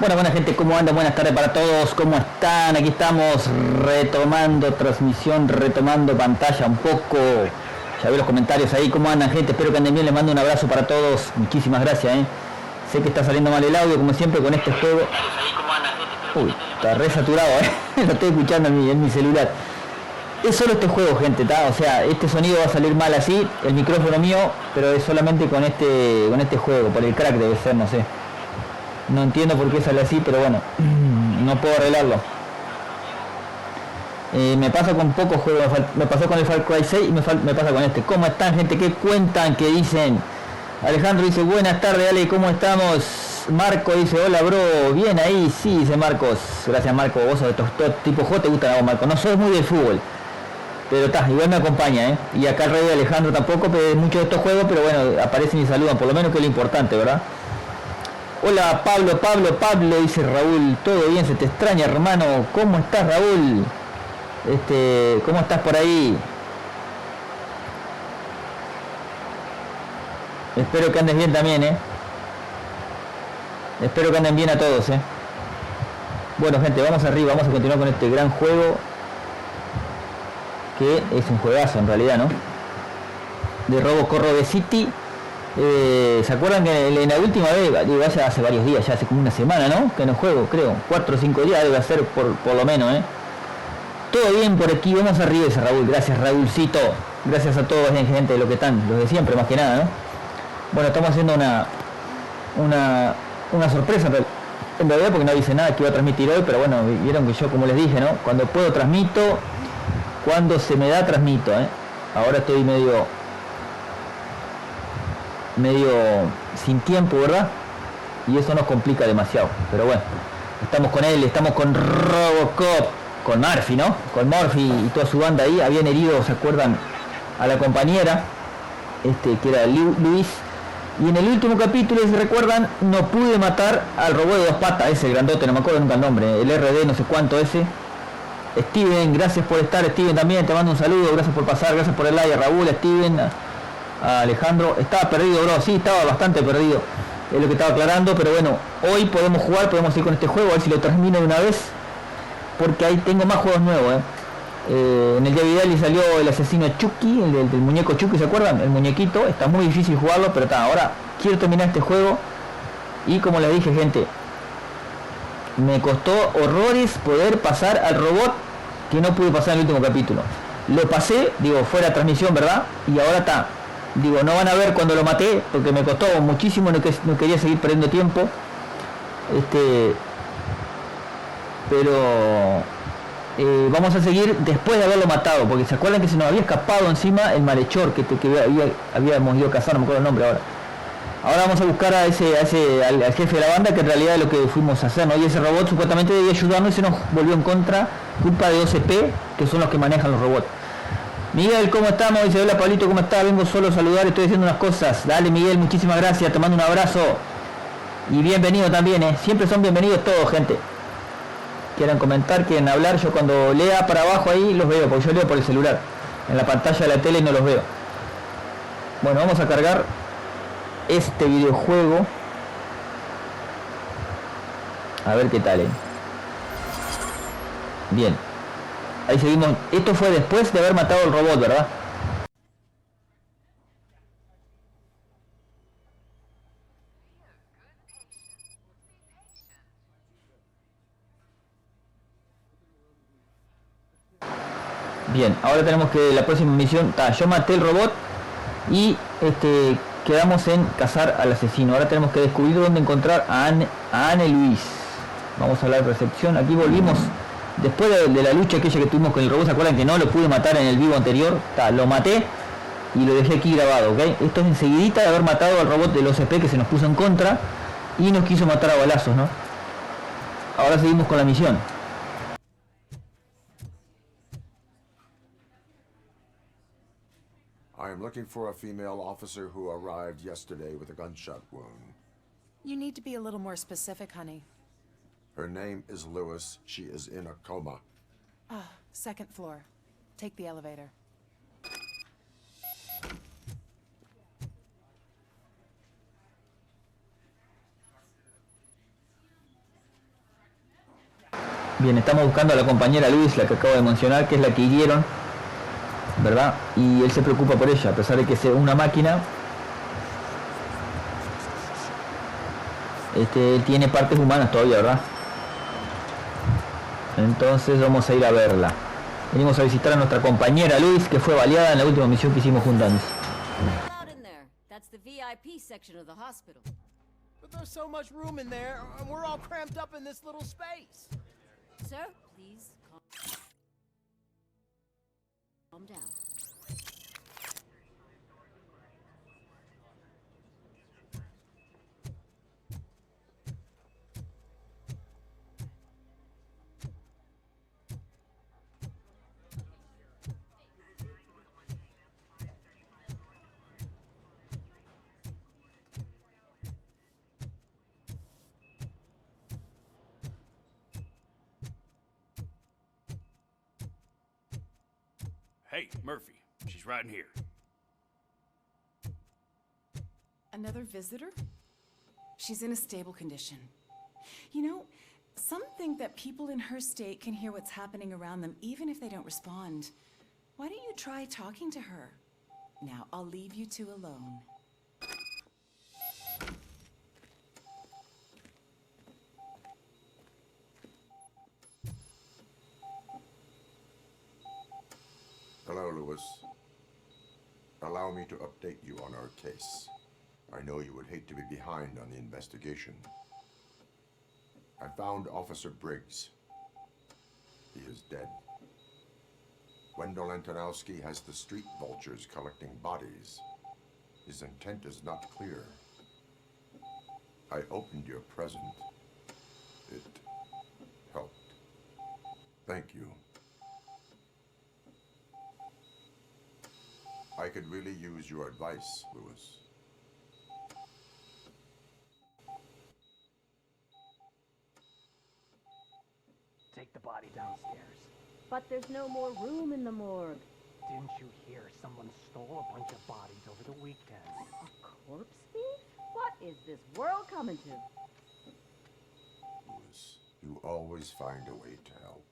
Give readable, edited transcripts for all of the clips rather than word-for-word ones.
Bueno, buena gente, ¿cómo andan? Buenas tardes para todos, ¿cómo están? Aquí estamos retomando transmisión, retomando pantalla un poco. Ya veo los comentarios ahí, ¿cómo andan gente? Espero que anden bien, les mando un abrazo para todos. Muchísimas gracias, Sé que está saliendo mal el audio, como siempre, con este juego. Uy, está re saturado, Lo estoy escuchando en mi celular. Es solo este juego, gente, ¿tá? O sea, este sonido va a salir mal así, el micrófono mío, pero es solamente con este juego, por el crack debe ser, no sé. No entiendo por qué sale así, pero bueno, no puedo arreglarlo. Me pasa con pocos juegos, me pasó con el Far Cry 6 y me pasa con este. ¿Cómo están, gente? ¿Qué cuentan? ¿Qué dicen? Alejandro dice, buenas tardes, Ale, ¿cómo estamos? Marco dice, hola, bro, bien ahí, sí, dice Marcos. Gracias, Marco, vos sos de estos tipos juegos, te gustan a vos, Marco. No sos muy del fútbol, pero está, igual me acompaña, Y acá el rey de Alejandro tampoco, pero muchos de estos juegos, pero bueno, aparecen y saludan, por lo menos que es lo importante, ¿verdad? Hola Pablo, dice Raúl, todo bien, se te extraña hermano, ¿cómo estás Raúl? ¿Cómo estás por ahí? Espero que andes bien también, Espero que anden bien a todos, Bueno gente, vamos arriba, vamos a continuar con este gran juego, que es un juegazo en realidad, ¿no? De Robocop Rogue City. ¿Se acuerdan que en la última vez, digo, hace varios días, ya hace como una semana, ¿no? Que no juego, creo, 4 o 5 días debe ser por lo menos, Todo bien por aquí, vamos arriba, dice Raúl, gracias Raúlcito, gracias a todos, gente, lo que están, los de siempre más que nada, ¿no? Bueno, estamos haciendo una sorpresa, en realidad porque no dice nada que iba a transmitir hoy, pero bueno, vieron que yo, como les dije, ¿no? Cuando puedo transmito, cuando se me da transmito, Ahora estoy medio sin tiempo, ¿verdad? Y eso nos complica demasiado, pero bueno, estamos con él, estamos con Robocop, con Murphy, ¿no? Con Murphy y toda su banda ahí. Habían herido, ¿se acuerdan? A la compañera, que era Luis. Y en el último capítulo, si recuerdan, no pude matar al robot de 2 patas, ese grandote, no me acuerdo nunca el nombre, el RD no sé cuánto ese. Steven, gracias por estar, Steven también, te mando un saludo, gracias por pasar, gracias por el like, a Raúl, a Steven, a Alejandro. Estaba perdido, bro, sí, estaba bastante perdido, es lo que estaba aclarando, pero bueno, hoy podemos jugar, podemos ir con este juego, a ver si lo termino de una vez, porque ahí tengo más juegos nuevos, en el día Vidal y salió el asesino Chucky, el del muñeco Chucky, ¿se acuerdan? El muñequito, está muy difícil jugarlo, pero está, ahora quiero terminar este juego, y como les dije, gente, me costó horrores poder pasar al robot que no pude pasar en el último capítulo. Lo pasé, digo, fuera transmisión, ¿verdad? Y ahora está. Digo, no van a ver cuando lo maté, porque me costó muchísimo, no quería seguir perdiendo tiempo. Pero vamos a seguir después de haberlo matado, porque se acuerdan que se nos había escapado encima el malhechor que habíamos ido a cazar, no me acuerdo el nombre ahora. Ahora vamos a buscar al jefe de la banda, que en realidad es lo que fuimos a hacer, ¿no? Y ese robot supuestamente debía ayudarnos y se nos volvió en contra, culpa de OCP, que son los que manejan los robots. Miguel, ¿cómo estamos? Dice, hola Pablito, ¿cómo estás? Vengo solo a saludar, estoy haciendo unas cosas. Dale Miguel, muchísimas gracias, te mando un abrazo. Y bienvenido también, Siempre son bienvenidos todos, gente. Quieran comentar, quieren hablar, yo cuando lea para abajo ahí los veo, porque yo leo por el celular. En la pantalla de la tele no los veo. Bueno, vamos a cargar este videojuego, a ver qué tal, Bien, ahí seguimos. Esto fue después de haber matado al robot, ¿verdad? Bien, ahora tenemos que la próxima misión, yo maté el robot y quedamos en cazar al asesino. Ahora tenemos que descubrir dónde encontrar a Anne Luis. Vamos a la recepción. Aquí volvimos después de la lucha aquella que tuvimos con el robot. ¿Se acuerdan que no lo pude matar en el vivo anterior? Lo maté y lo dejé aquí grabado, ¿ok? Esto es enseguidita de haber matado al robot del OCP que se nos puso en contra y nos quiso matar a balazos, ¿no? Ahora seguimos con la misión. I am looking for a female officer who arrived yesterday with a gunshot wound. You need to be a little more specific, honey. Her name is Lewis. She is in a coma. Second floor. Take the elevator. Bien, estamos buscando a la compañera Luis, la que acabo de mencionar, que es la que hirieron, ¿verdad? Y él se preocupa por ella, a pesar de que sea una máquina. Él tiene partes humanas todavía, ¿verdad? Entonces vamos a ir a verla. Venimos a visitar a nuestra compañera Luis, que fue baleada en la última misión que hicimos juntos. That's the VIP section of the hospital. But there's so much room in there, and we're all cramped up in this little space. Sir, please calm down. Hey, Murphy. She's right in here. Another visitor? She's in a stable condition. You know, some think that people in her state can hear what's happening around them even if they don't respond. Why don't you try talking to her? Now, I'll leave you two alone. Hello, Lewis. Allow me to update you on our case. I know you would hate to be behind on the investigation. I found Officer Briggs. He is dead. Wendell Antonowski has the street vultures collecting bodies. His intent is not clear. I opened your present. It helped. Thank you. I could really use your advice, Lewis. Take the body downstairs. But there's no more room in the morgue. Didn't you hear someone stole a bunch of bodies over the weekend? A corpse thief? What is this world coming to? Lewis, you always find a way to help.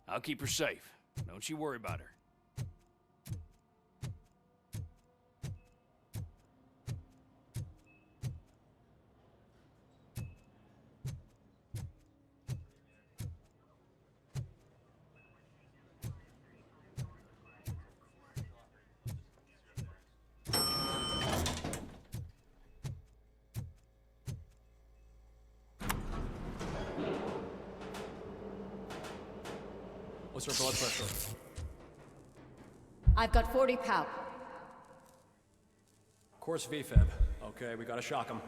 I'll keep her safe. Don't you worry about her. What's her blood pressure? I've got 40 pow. Course VFib. Okay, we gotta shock him.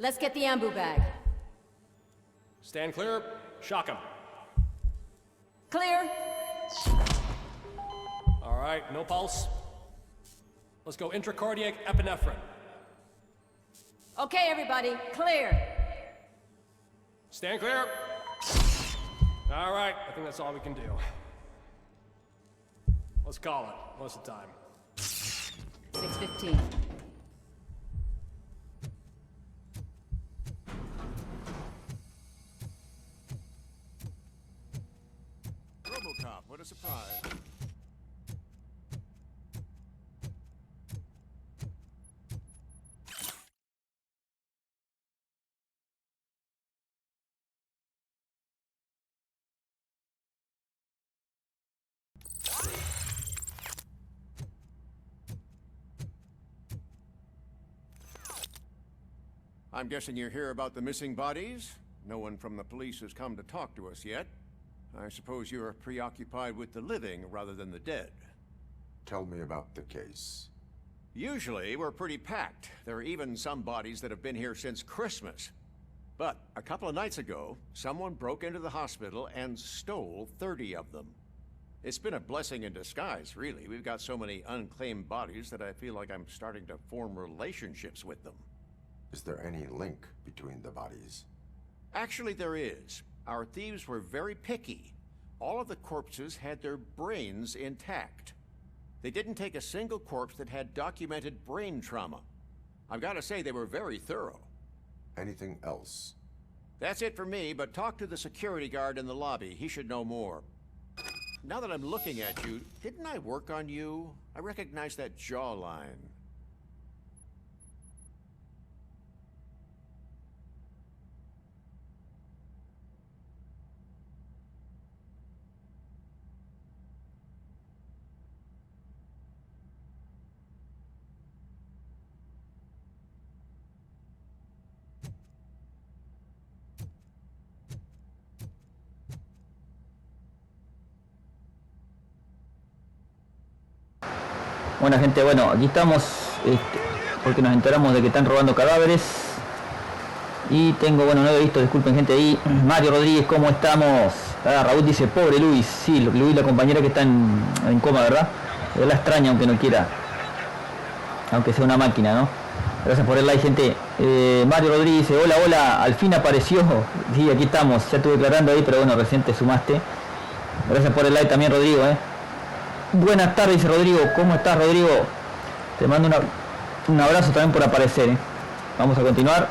Let's get the ambu bag. Stand clear. Shock him. Clear. All right, no pulse. Let's go intracardiac epinephrine. Okay, everybody, clear. Stand clear. All right, I think that's all we can do. Let's call it. What's the time? 6:15. Robocop, what a surprise. I'm guessing you're here about the missing bodies? No one from the police has come to talk to us yet. I suppose you're preoccupied with the living rather than the dead. Tell me about the case. Usually, we're pretty packed. There are even some bodies that have been here since Christmas. But a couple of nights ago, someone broke into the hospital and stole 30 of them. It's been a blessing in disguise, really. We've got so many unclaimed bodies that I feel like I'm starting to form relationships with them. Is there any link between the bodies? Actually, there is. Our thieves were very picky. All of the corpses had their brains intact. They didn't take a single corpse that had documented brain trauma. I've got to say, they were very thorough. Anything else? That's it for me, but talk to the security guard in the lobby. He should know more. Now that I'm looking at you, didn't I work on you? I recognize that jawline. Bueno, gente, bueno, aquí estamos porque nos enteramos de que están robando cadáveres. Y tengo, bueno, no lo he visto, disculpen gente ahí. Mario Rodríguez, ¿cómo estamos? Raúl dice, pobre Luis. Sí, Luis, la compañera que está en coma, ¿verdad? Él la extraña aunque no quiera. Aunque sea una máquina, ¿no? Gracias por el like, gente. Mario Rodríguez dice, hola, hola, al fin apareció. Sí, aquí estamos, ya estuve declarando ahí, pero bueno, recién te sumaste. Gracias por el like también, Rodrigo, Buenas tardes, dice Rodrigo. ¿Cómo estás, Rodrigo? Te mando un abrazo también por aparecer. Vamos a continuar.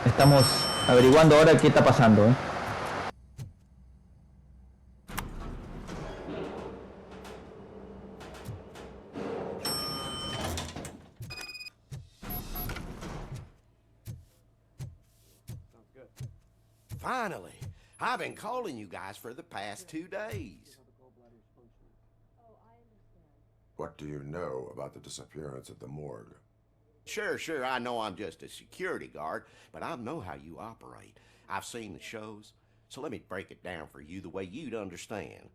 Estamos averiguando ahora qué está pasando. Finally, I've been calling you guys for the past 2 days. What do you know about the disappearance at the morgue? Sure, I know I'm just a security guard, but I know how you operate. I've seen the shows, so let me break it down for you the way you'd understand.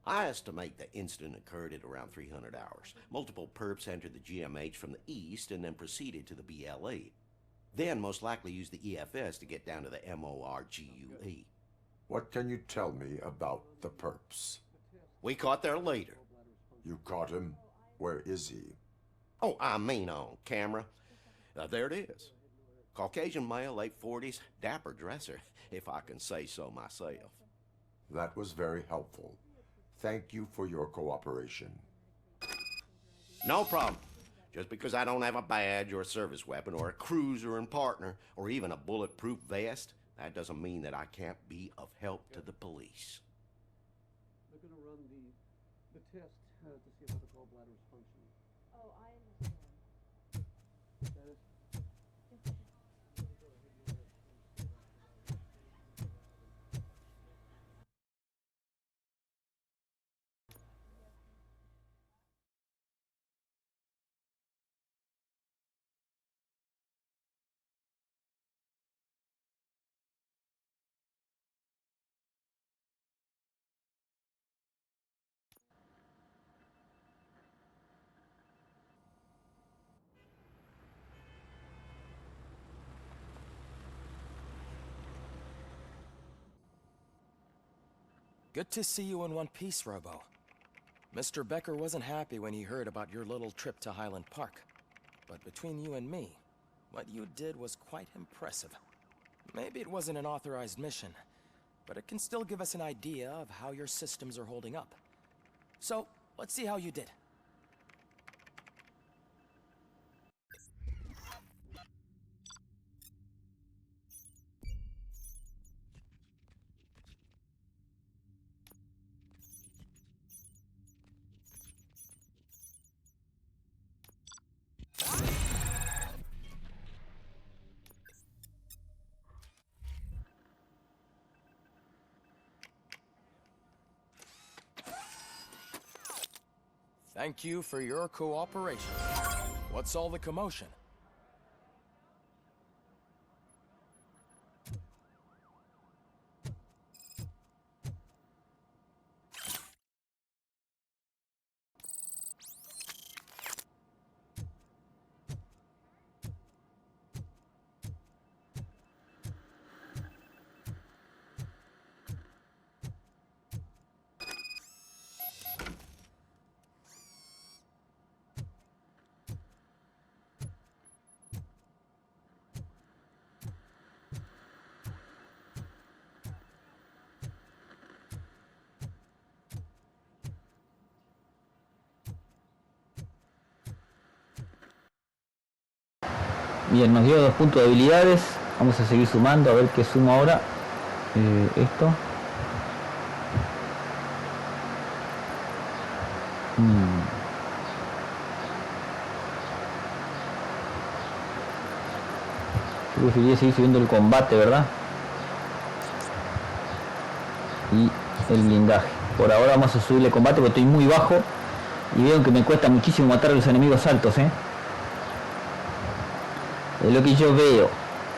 I estimate the incident occurred at around 300 hours. Multiple perps entered the GMH from the east and then proceeded to the BLE. Then most likely used the EFS to get down to the MORGUE. What can you tell me about the perps? We caught their leader. You caught him? Where is he? Oh, I mean on camera. There it is. Caucasian male, late 40s, dapper dresser, if I can say so myself. That was very helpful. Thank you for your cooperation. No problem. Just because I don't have a badge or a service weapon or a cruiser and partner or even a bulletproof vest, that doesn't mean that I can't be of help to the police. They're going to run the test to see how the gallbladder is functioning. Oh, I understand. Dennis? Good to see you in one piece, Robo. Mr. Becker wasn't happy when he heard about your little trip to Highland Park. But between you and me, what you did was quite impressive. Maybe it wasn't an authorized mission, but it can still give us an idea of how your systems are holding up. So, let's see how you did. Thank you for your cooperation. What's all the commotion? Bien, nos dio 2 puntos de habilidades. Vamos a seguir sumando, a ver qué sumo ahora. Esto. Yo preferiría seguir subiendo el combate, ¿verdad? Y el blindaje. Por ahora vamos a subirle combate porque estoy muy bajo y veo que me cuesta muchísimo matar a los enemigos altos, ¿eh? Es lo que yo veo.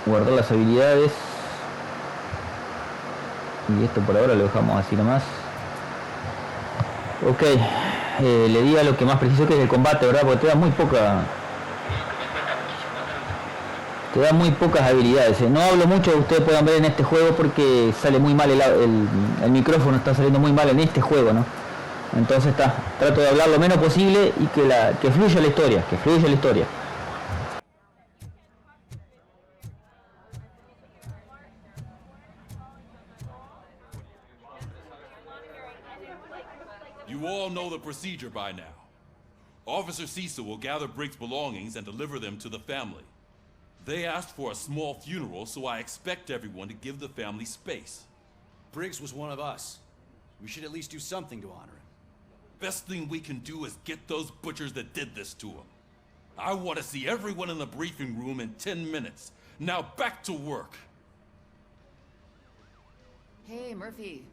Guardar las habilidades. Y esto por ahora lo dejamos así nomás. Ok. Le di a lo que más preciso, que es el combate, ¿verdad? Porque te da muy poca... Te da muy pocas habilidades. No hablo mucho, ustedes puedan ver en este juego, porque sale muy mal el micrófono, está saliendo muy mal en este juego, ¿no? Entonces trato de hablar lo menos posible y que fluya la historia, que fluya la historia. You all know the procedure by now. Officer Cecil will gather Briggs' belongings and deliver them to the family. They asked for a small funeral, so I expect everyone to give the family space. Briggs was one of us. We should at least do something to honor him. Best thing we can do is get those butchers that did this to him. I want to see everyone in the briefing room in 10 minutes. Now back to work. Hey, Murphy.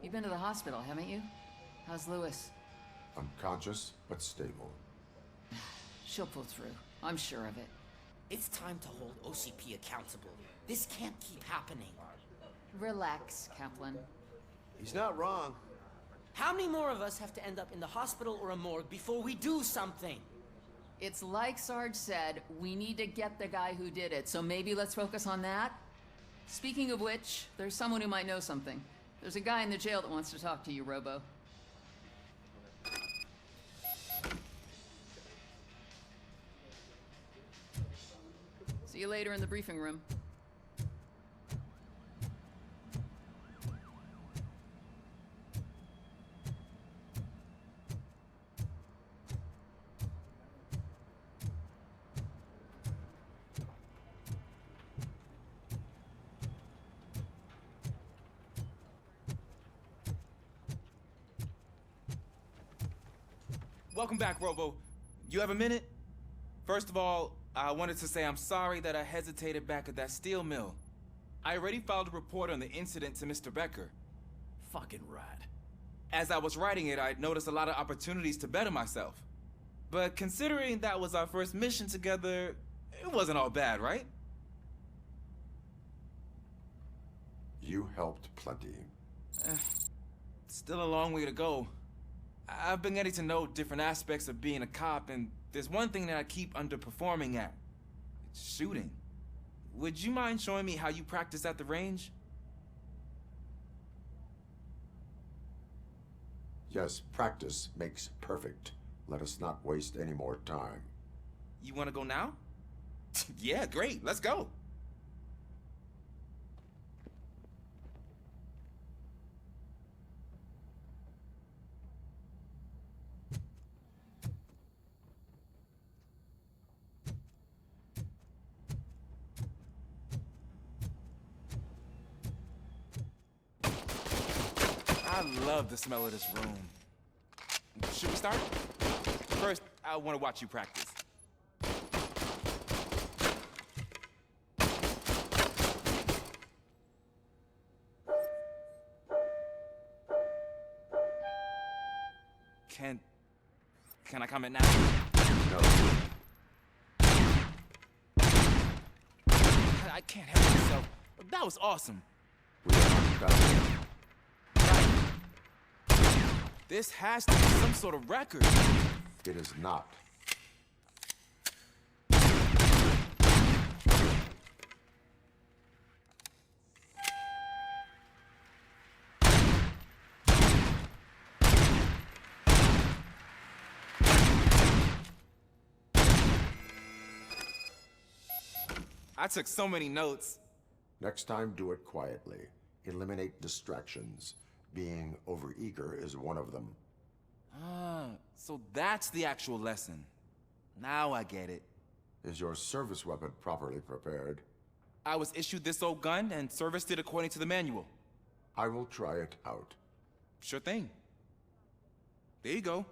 You've been to the hospital, haven't you? How's Lewis? Unconscious, but stable. She'll pull through. I'm sure of it. It's time to hold OCP accountable. This can't keep happening. Relax, Kaplan. He's not wrong. How many more of us have to end up in the hospital or a morgue before we do something? It's like Sarge said, we need to get the guy who did it, so maybe let's focus on that? Speaking of which, there's someone who might know something. There's a guy in the jail that wants to talk to you, Robo. See you later in the briefing room. Welcome back, Robo. You have a minute? First of all, I wanted to say I'm sorry that I hesitated back at that steel mill. I already filed a report on the incident to Mr. Becker. Fucking rad. As I was writing it, I noticed a lot of opportunities to better myself. But considering that was our first mission together, it wasn't all bad, right? You helped plenty. Still a long way to go. I've been getting to know different aspects of being a cop, and there's one thing that I keep underperforming at. It's shooting. Would you mind showing me how you practice at the range? Yes, practice makes perfect. Let us not waste any more time. You want to go now? Yeah, great. Let's go. I love the smell of this room. Should we start? First, I want to watch you practice. Can I comment now? No. I can't help myself. That was awesome. We are not done. This has to be some sort of record. It is not. I took so many notes. Next time, do it quietly. Eliminate distractions. Being overeager is one of them. Ah, so that's the actual lesson. Now I get it. Is your service weapon properly prepared? I was issued this old gun and serviced it according to the manual. I will try it out. Sure thing. There you go.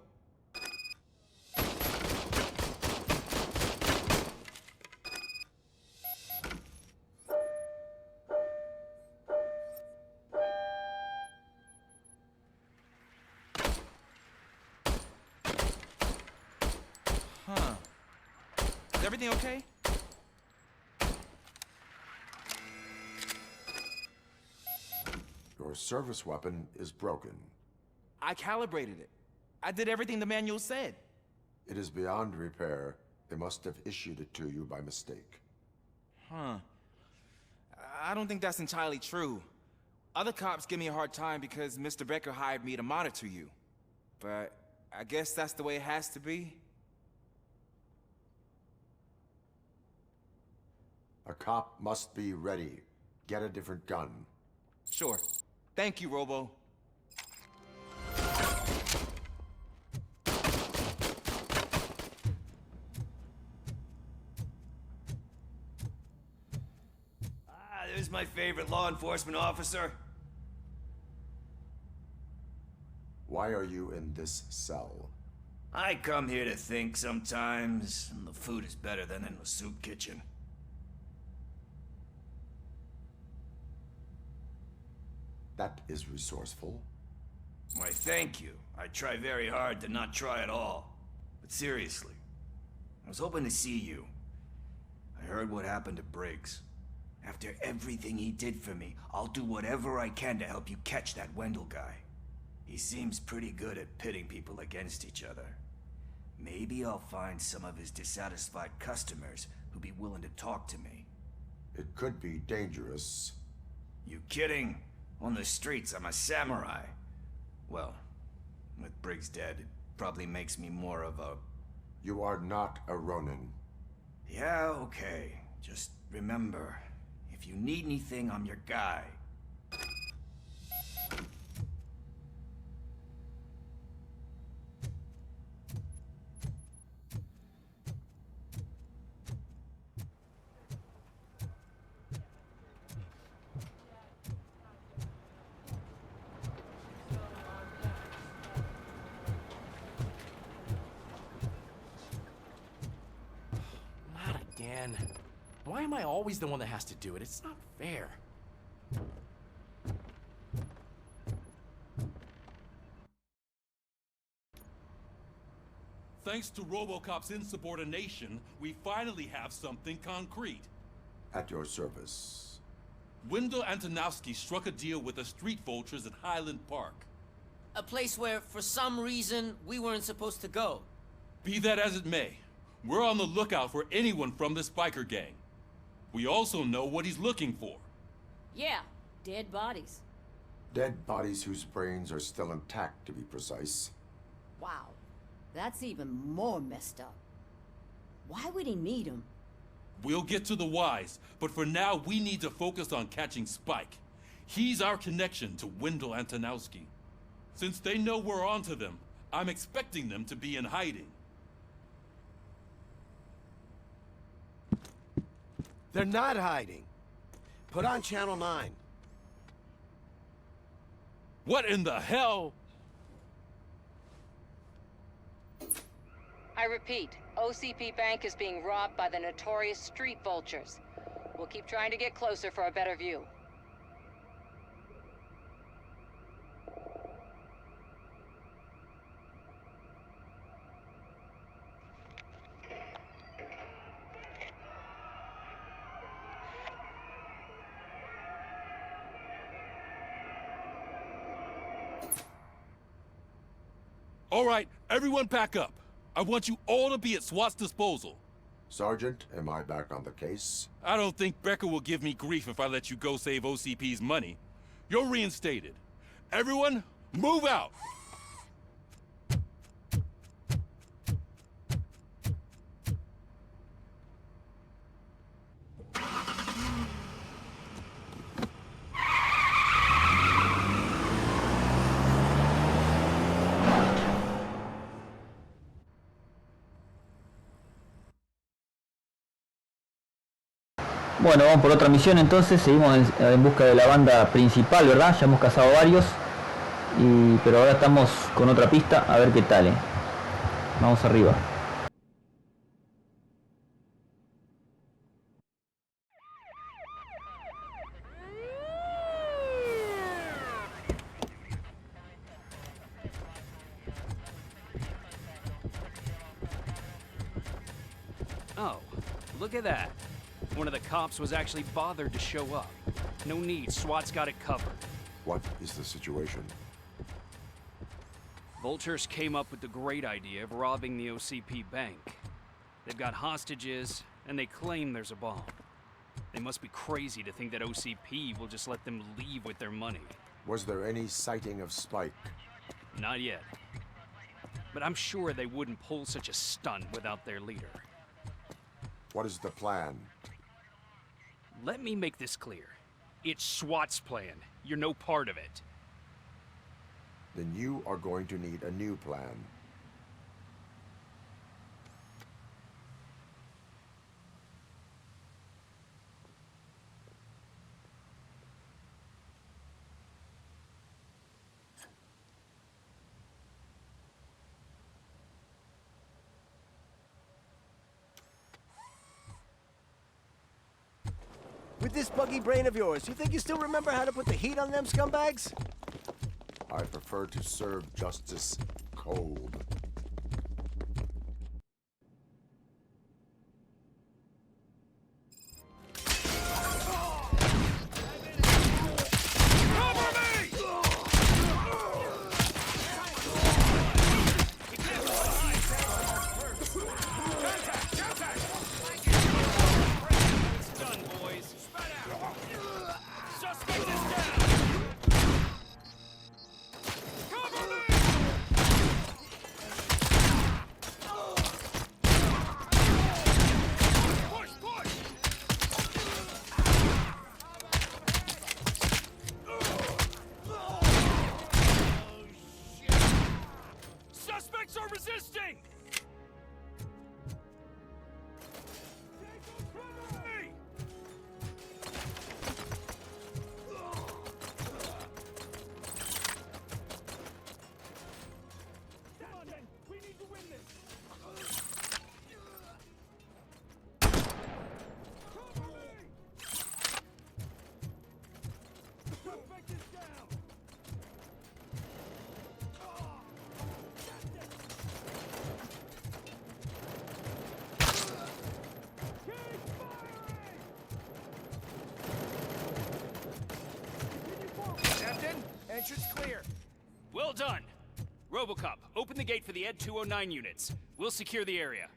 Huh. Is everything okay? Your service weapon is broken. I calibrated it. I did everything the manual said. It is beyond repair. They must have issued it to you by mistake. Huh. I don't think that's entirely true. Other cops give me a hard time because Mr. Becker hired me to monitor you. But I guess that's the way it has to be. A cop must be ready. Get a different gun. Sure. Thank you, Robo. There's my favorite law enforcement officer. Why are you in this cell? I come here to think sometimes, and the food is better than in the soup kitchen. That is resourceful. Why, thank you. I try very hard to not try at all. But seriously, I was hoping to see you. I heard what happened to Briggs. After everything he did for me, I'll do whatever I can to help you catch that Wendell guy. He seems pretty good at pitting people against each other. Maybe I'll find some of his dissatisfied customers who'd be willing to talk to me. It could be dangerous. You kidding? On the streets, I'm a samurai. Well, with Briggs dead, it probably makes me more of a... You are not a Ronin. Yeah, okay. Just remember, if you need anything, I'm your guy. Man, why am I always the one that has to do it? It's not fair. Thanks to Robocop's insubordination, we finally have something concrete. At your service. Wendell Antonowski struck a deal with the street vultures at Highland Park. A place where, for some reason, we weren't supposed to go. Be that as it may, we're on the lookout for anyone from this biker gang. We also know what he's looking for. Yeah, dead bodies. Dead bodies whose brains are still intact, to be precise. Wow, that's even more messed up. Why would he need them? We'll get to the whys, but for now we need to focus on catching Spike. He's our connection to Wendell Antonowski. Since they know we're onto them, I'm expecting them to be in hiding. They're not hiding. Put on Channel 9. What in the hell? I repeat, OCP Bank is being robbed by the notorious street vultures. We'll keep trying to get closer for a better view. All right, everyone pack up. I want you all to be at SWAT's disposal. Sergeant, am I back on the case? I don't think Becker will give me grief if I let you go save OCP's money. You're reinstated. Everyone, move out! Bueno, vamos por otra misión entonces. Seguimos en busca de la banda principal, ¿verdad? Ya hemos cazado varios. Pero ahora estamos con otra pista. A ver qué tal, Vamos arriba. Oh, look at that. One of the cops was actually bothered to show up. No need, SWAT's got it covered. What is the situation? Vultures came up with the great idea of robbing the OCP bank. They've got hostages, and they claim there's a bomb. They must be crazy to think that OCP will just let them leave with their money. Was there any sighting of Spike? Not yet. But I'm sure they wouldn't pull such a stunt without their leader. What is the plan? Let me make this clear. It's SWAT's plan. You're no part of it. Then you are going to need a new plan. With this buggy brain of yours, you think you still remember how to put the heat on them scumbags? I prefer to serve justice cold. Entrance clear. Well done. Robocop, open the gate for the Ed 209 units. We'll secure the area.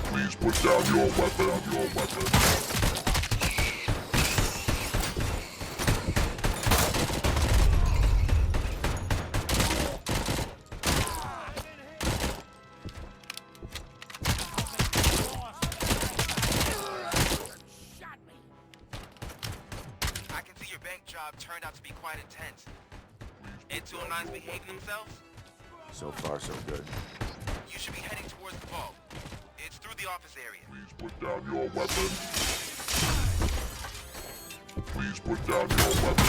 Please put down your weapon. I can see your bank job turned out to be quite intense. Ed 209's behaving themselves? So far, so good. You should be heading towards the vault. It's through the office area. Please put down your weapon. Please put down your weapon.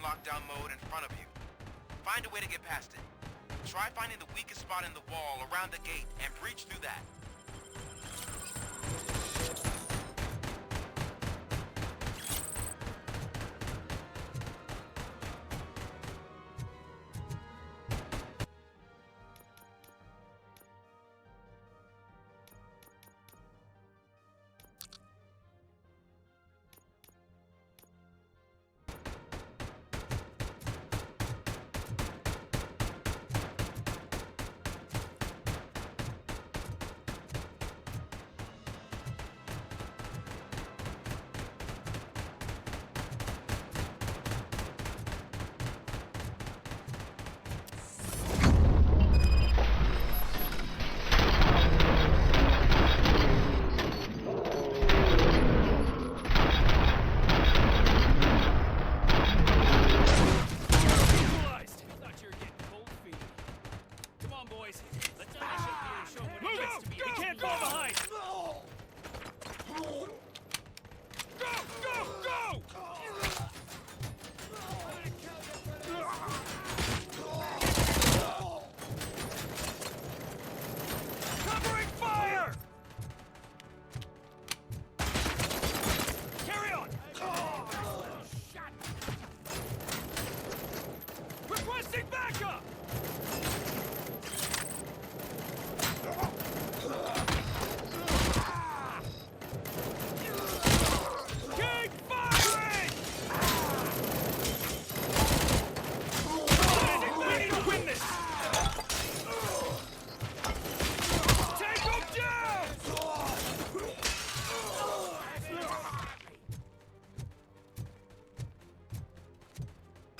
lockdown mode in front of you. Find a way to get past it. Try finding the weakest spot in the wall around the gate and breach through that.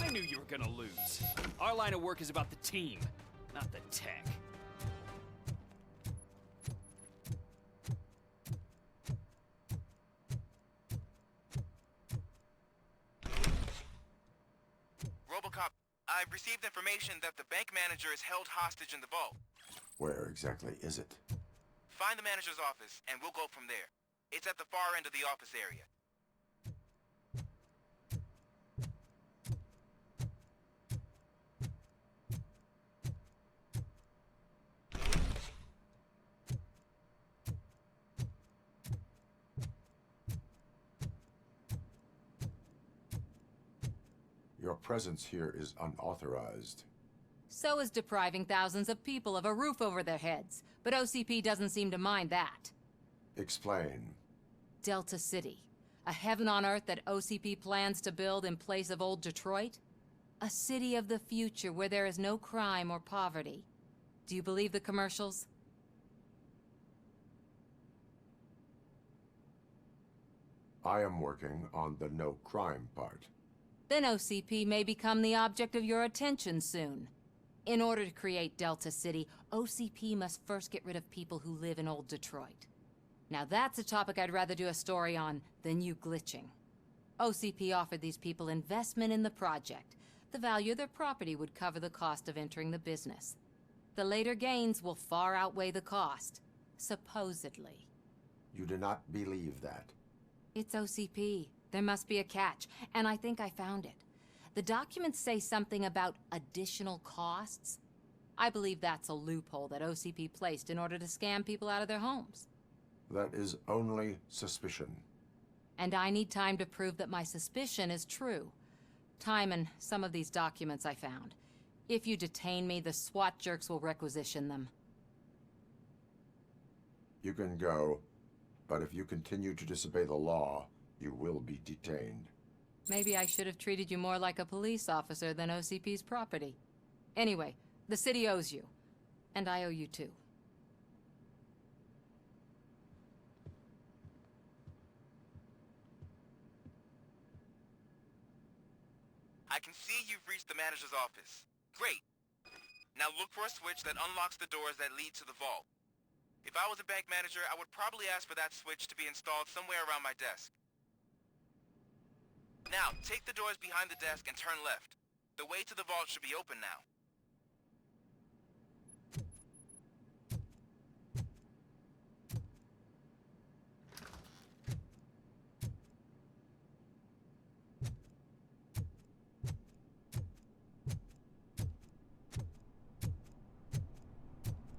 I knew you were gonna lose. Our line of work is about the team, not the tech. Robocop, I've received information that the bank manager is held hostage in the vault. Where exactly is it? Find the manager's office, and we'll go from there. It's at the far end of the office area. Your presence here is unauthorized. So is depriving thousands of people of a roof over their heads. But OCP doesn't seem to mind that. Explain. Delta City. A heaven on earth that OCP plans to build in place of old Detroit? A city of the future where there is no crime or poverty. Do you believe the commercials? I am working on the no crime part. Then OCP may become the object of your attention soon. In order to create Delta City, OCP must first get rid of people who live in old Detroit. Now that's a topic I'd rather do a story on than you glitching. OCP offered these people investment in the project. The value of their property would cover the cost of entering the business. The later gains will far outweigh the cost, supposedly. You do not believe that. It's OCP. There must be a catch, and I think I found it. The documents say something about additional costs. I believe that's a loophole that OCP placed in order to scam people out of their homes. That is only suspicion. And I need time to prove that my suspicion is true. Time and some of these documents I found. If you detain me, the SWAT jerks will requisition them. You can go, but if you continue to disobey the law, you will be detained. Maybe I should have treated you more like a police officer than OCP's property. Anyway, the city owes you. And I owe you too. I can see you've reached the manager's office. Great. Now look for a switch that unlocks the doors that lead to the vault. If I was a bank manager, I would probably ask for that switch to be installed somewhere around my desk. Now, take the doors behind the desk and turn left. The way to the vault should be open now.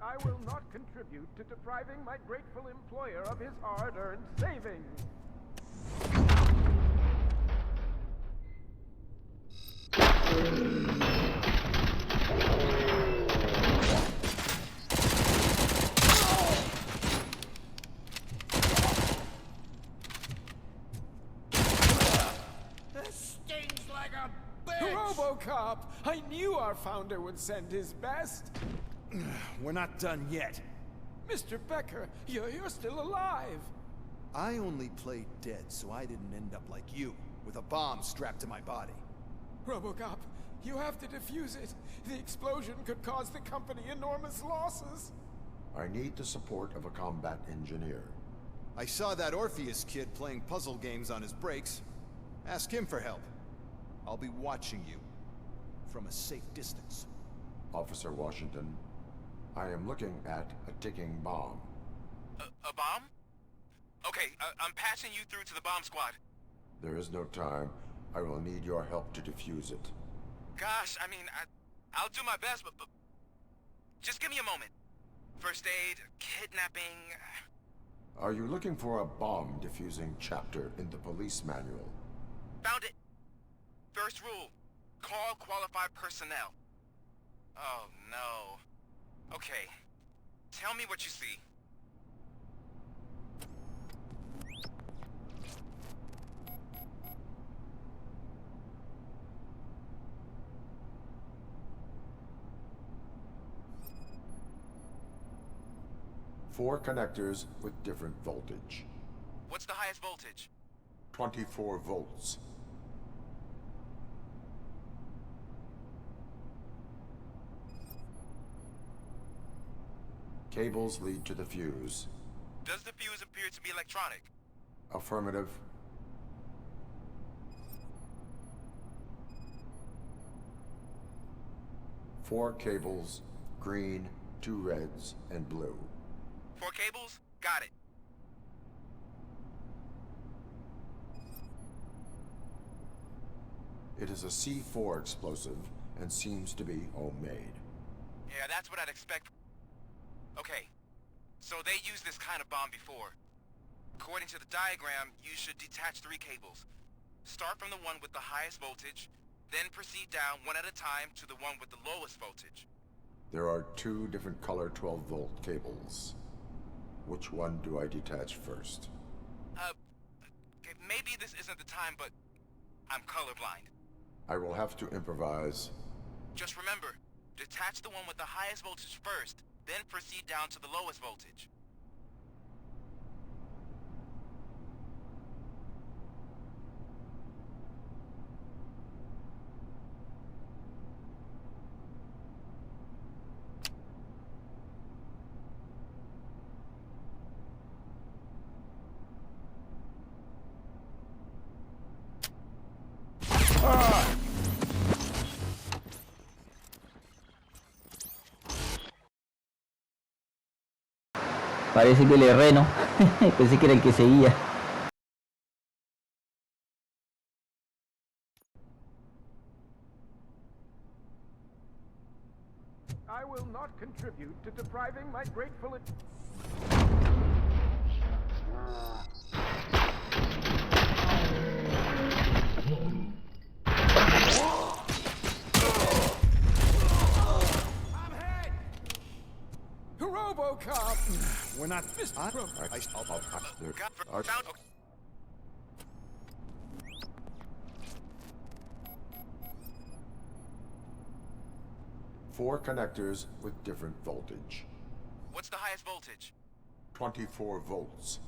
I will not contribute to depriving my grateful employer of his hard-earned savings. This stings like a bitch! Robocop! I knew our founder would send his best. We're not done yet. Mr. Becker, you're still alive. I only played dead so I didn't end up like you, with a bomb strapped to my body. Robocop, you have to defuse it. The explosion could cause the company enormous losses. I need the support of a combat engineer. I saw that Orpheus kid playing puzzle games on his breaks. Ask him for help. I'll be watching you. From a safe distance. Officer Washington, I am looking at a ticking bomb. A bomb? Okay, I'm passing you through to the bomb squad. There is no time. I will need your help to defuse it. Gosh, I mean, I'll do my best, but just give me a moment. First aid, kidnapping... Are you looking for a bomb defusing chapter in the police manual? Found it! First rule, call qualified personnel. Oh, no. Okay, tell me what you see. Four connectors with different voltage. What's the highest voltage? 24 volts. Cables lead to the fuse. Does the fuse appear to be electronic? Affirmative. Four cables, green, 2 reds, and blue. 4 cables? Got it. It is a C4 explosive and seems to be homemade. Yeah, that's what I'd expect. Okay, so they used this kind of bomb before. According to the diagram, you should detach 3 cables. Start from the one with the highest voltage, then proceed down one at a time to the one with the lowest voltage. There are 2 different color 12-volt cables. Which one do I detach first? Okay, maybe this isn't the time, but I'm colorblind. I will have to improvise. Just remember, detach the one with the highest voltage first, then proceed down to the lowest voltage. Parece que le erré, ¿no? Pensé que era el que seguía. I will not contribute to depriving my grateful... Robocop! We're not... Four connectors with different voltage. What's the highest voltage? 24 volts.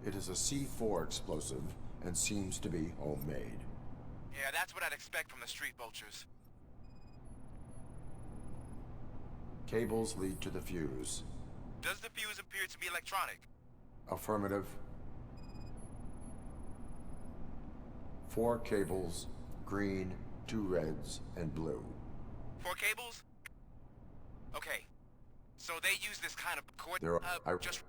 It is a C4 explosive and seems to be homemade. Yeah, that's what I'd expect from the street vultures. Cables lead to the fuse. Does the fuse appear to be electronic? Affirmative. 4 cables, green, 2 reds, and blue. 4 cables? Okay. So they use this kind of cord... There are... just...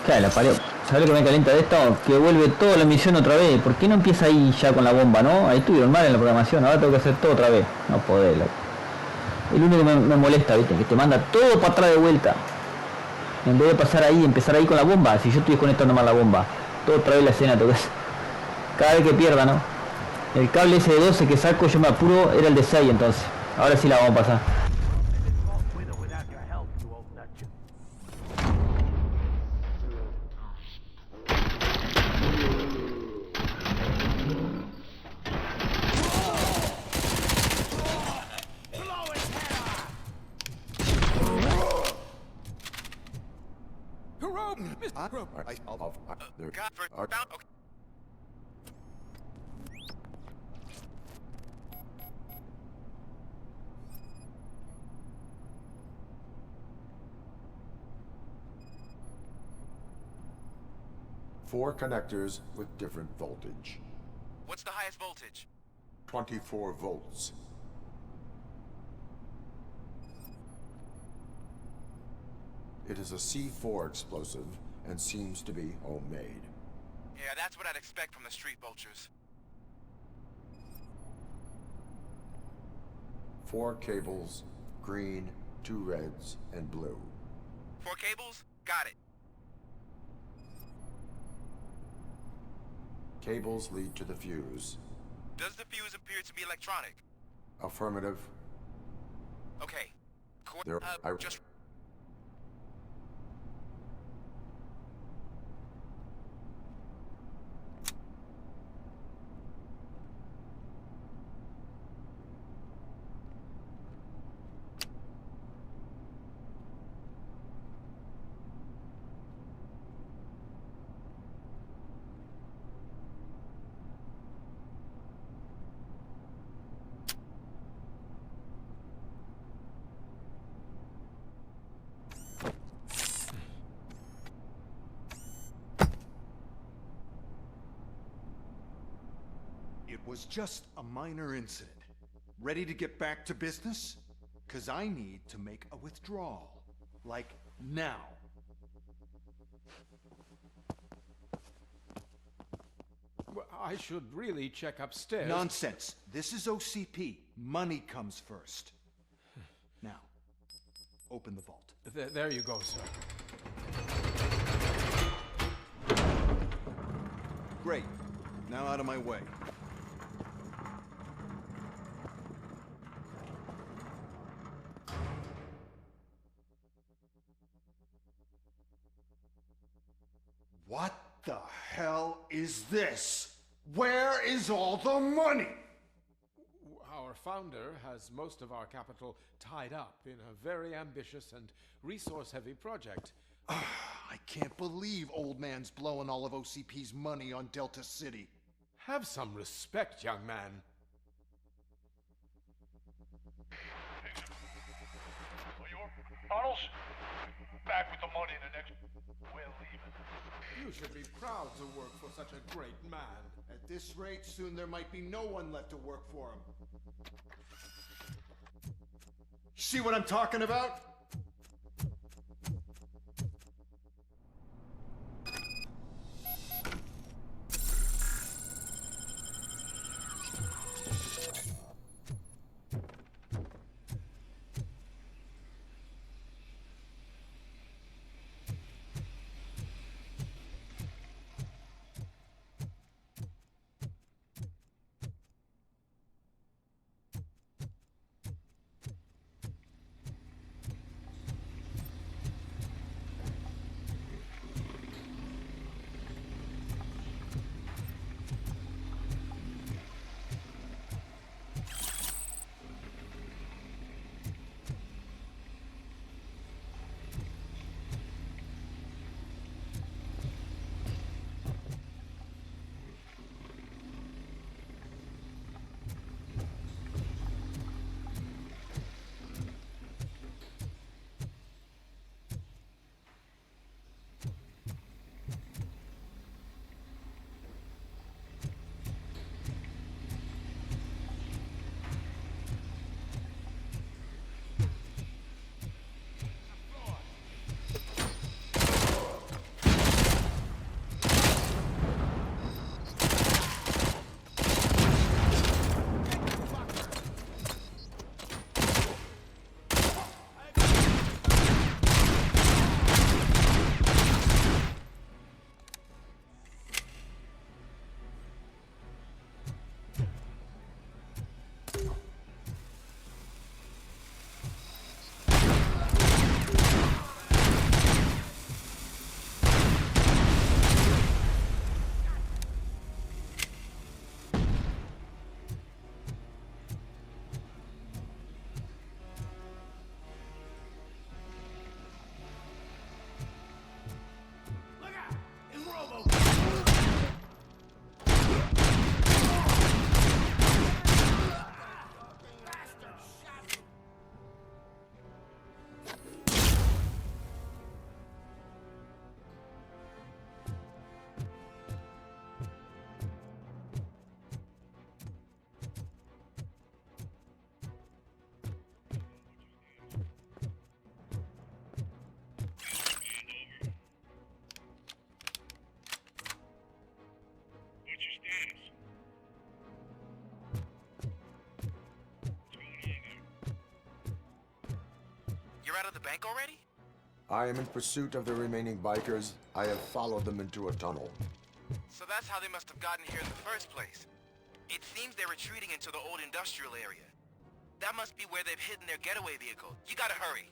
Claro, la pared. ¿Sabes lo que me calienta de esto? Que vuelve toda la misión otra vez. ¿Por qué no empieza ahí ya con la bomba, no? Ahí estuvieron mal en la programación, ahora tengo que hacer todo otra vez. No podés, loco. El único que me molesta, ¿viste? Que te manda todo para atrás de vuelta. En vez de pasar ahí, empezar ahí con la bomba. Si yo estoy desconectando mal la bomba. Todo otra vez la escena, tengo que hacer. Cada vez que pierda, ¿no? El cable ese de 12 que saco, yo me apuro, era el de 6 entonces. Ahora sí la vamos a pasar. Four connectors with different voltage. What's the highest voltage? 24 volts. It is a C4 explosive and seems to be homemade. Yeah, that's what I'd expect from the street vultures. 4 cables, green, 2 reds, and blue. 4 cables? Got it. Cables lead to the fuse. Does the fuse appear to be electronic? Affirmative. Okay. Just... It was just a minor incident. Ready to get back to business? 'Cause I need to make a withdrawal. Like, now. Well, I should really check upstairs. Nonsense. This is OCP. Money comes first. Now, open the vault. There you go, sir. Great. Now out of my way. What the hell is this? Where is all the money? Our founder has most of our capital tied up in a very ambitious and resource-heavy project. I can't believe old man's blowing all of OCP's money on Delta City. Have some respect, young man. Tunnels? Back with the money in the next... We're leaving. You should be proud to work for such a great man. At this rate, soon there might be no one left to work for him. See what I'm talking about? out of the bank already? I am in pursuit of the remaining bikers. I have followed them into a tunnel. So that's how they must have gotten here in the first place. It seems they're retreating into the old industrial area. That must be where they've hidden their getaway vehicle. You gotta hurry.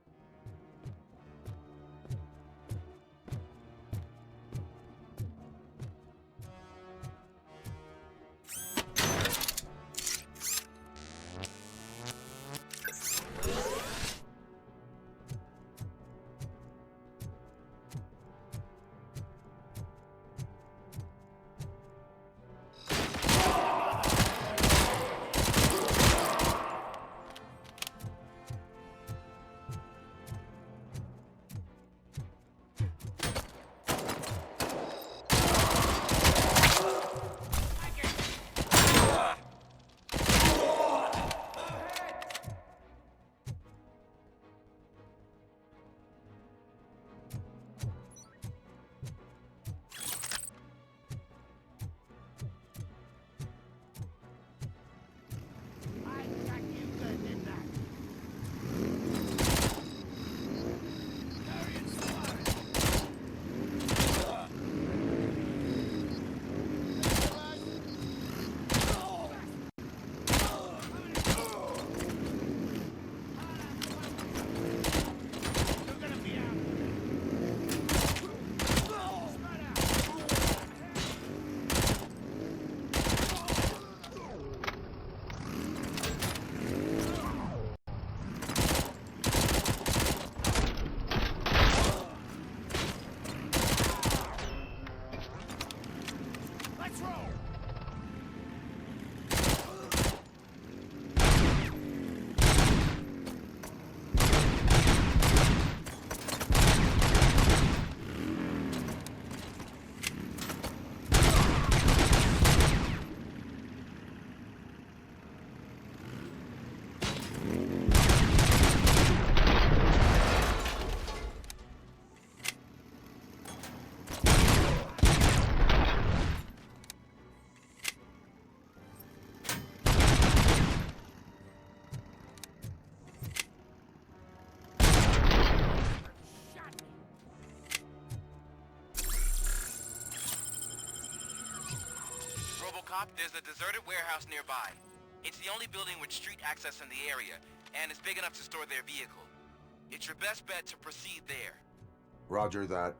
Robocop, there's a deserted warehouse nearby. It's the only building with street access in the area, and it's big enough to store their vehicle. It's your best bet to proceed there. Roger that.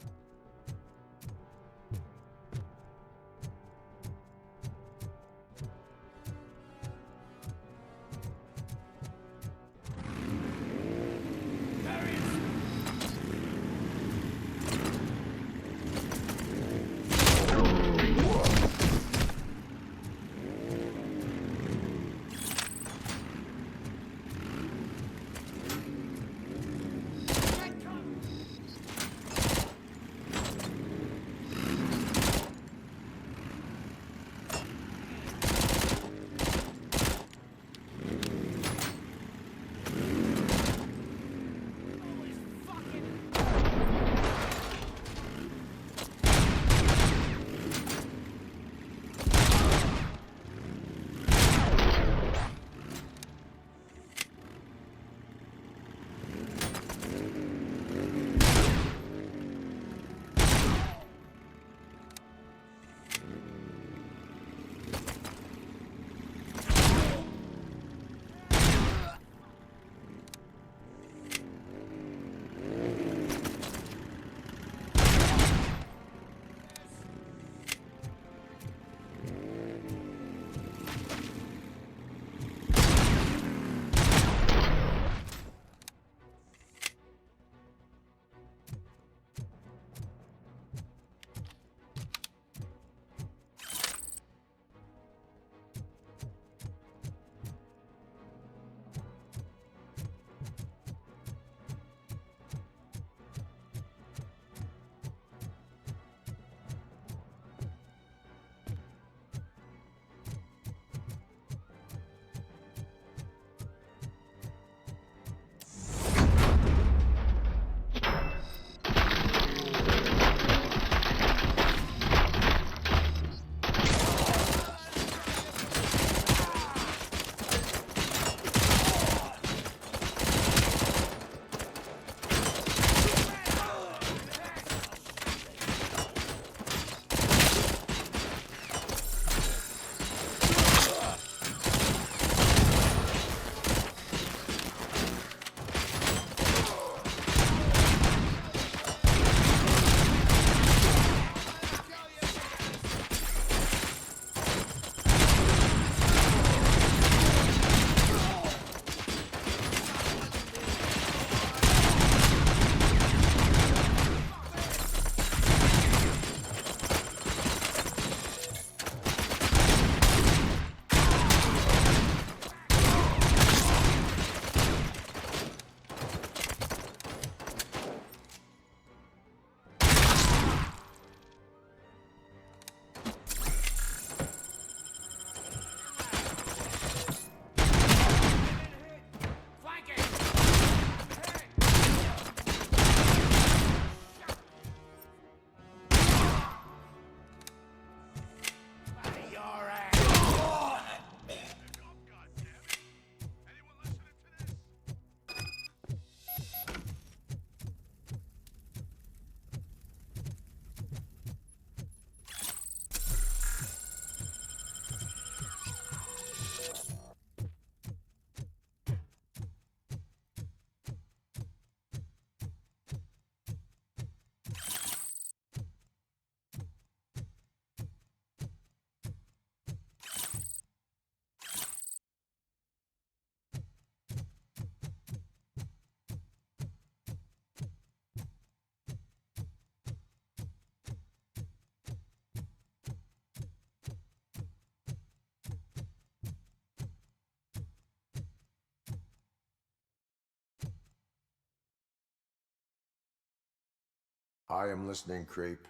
I am listening, creep.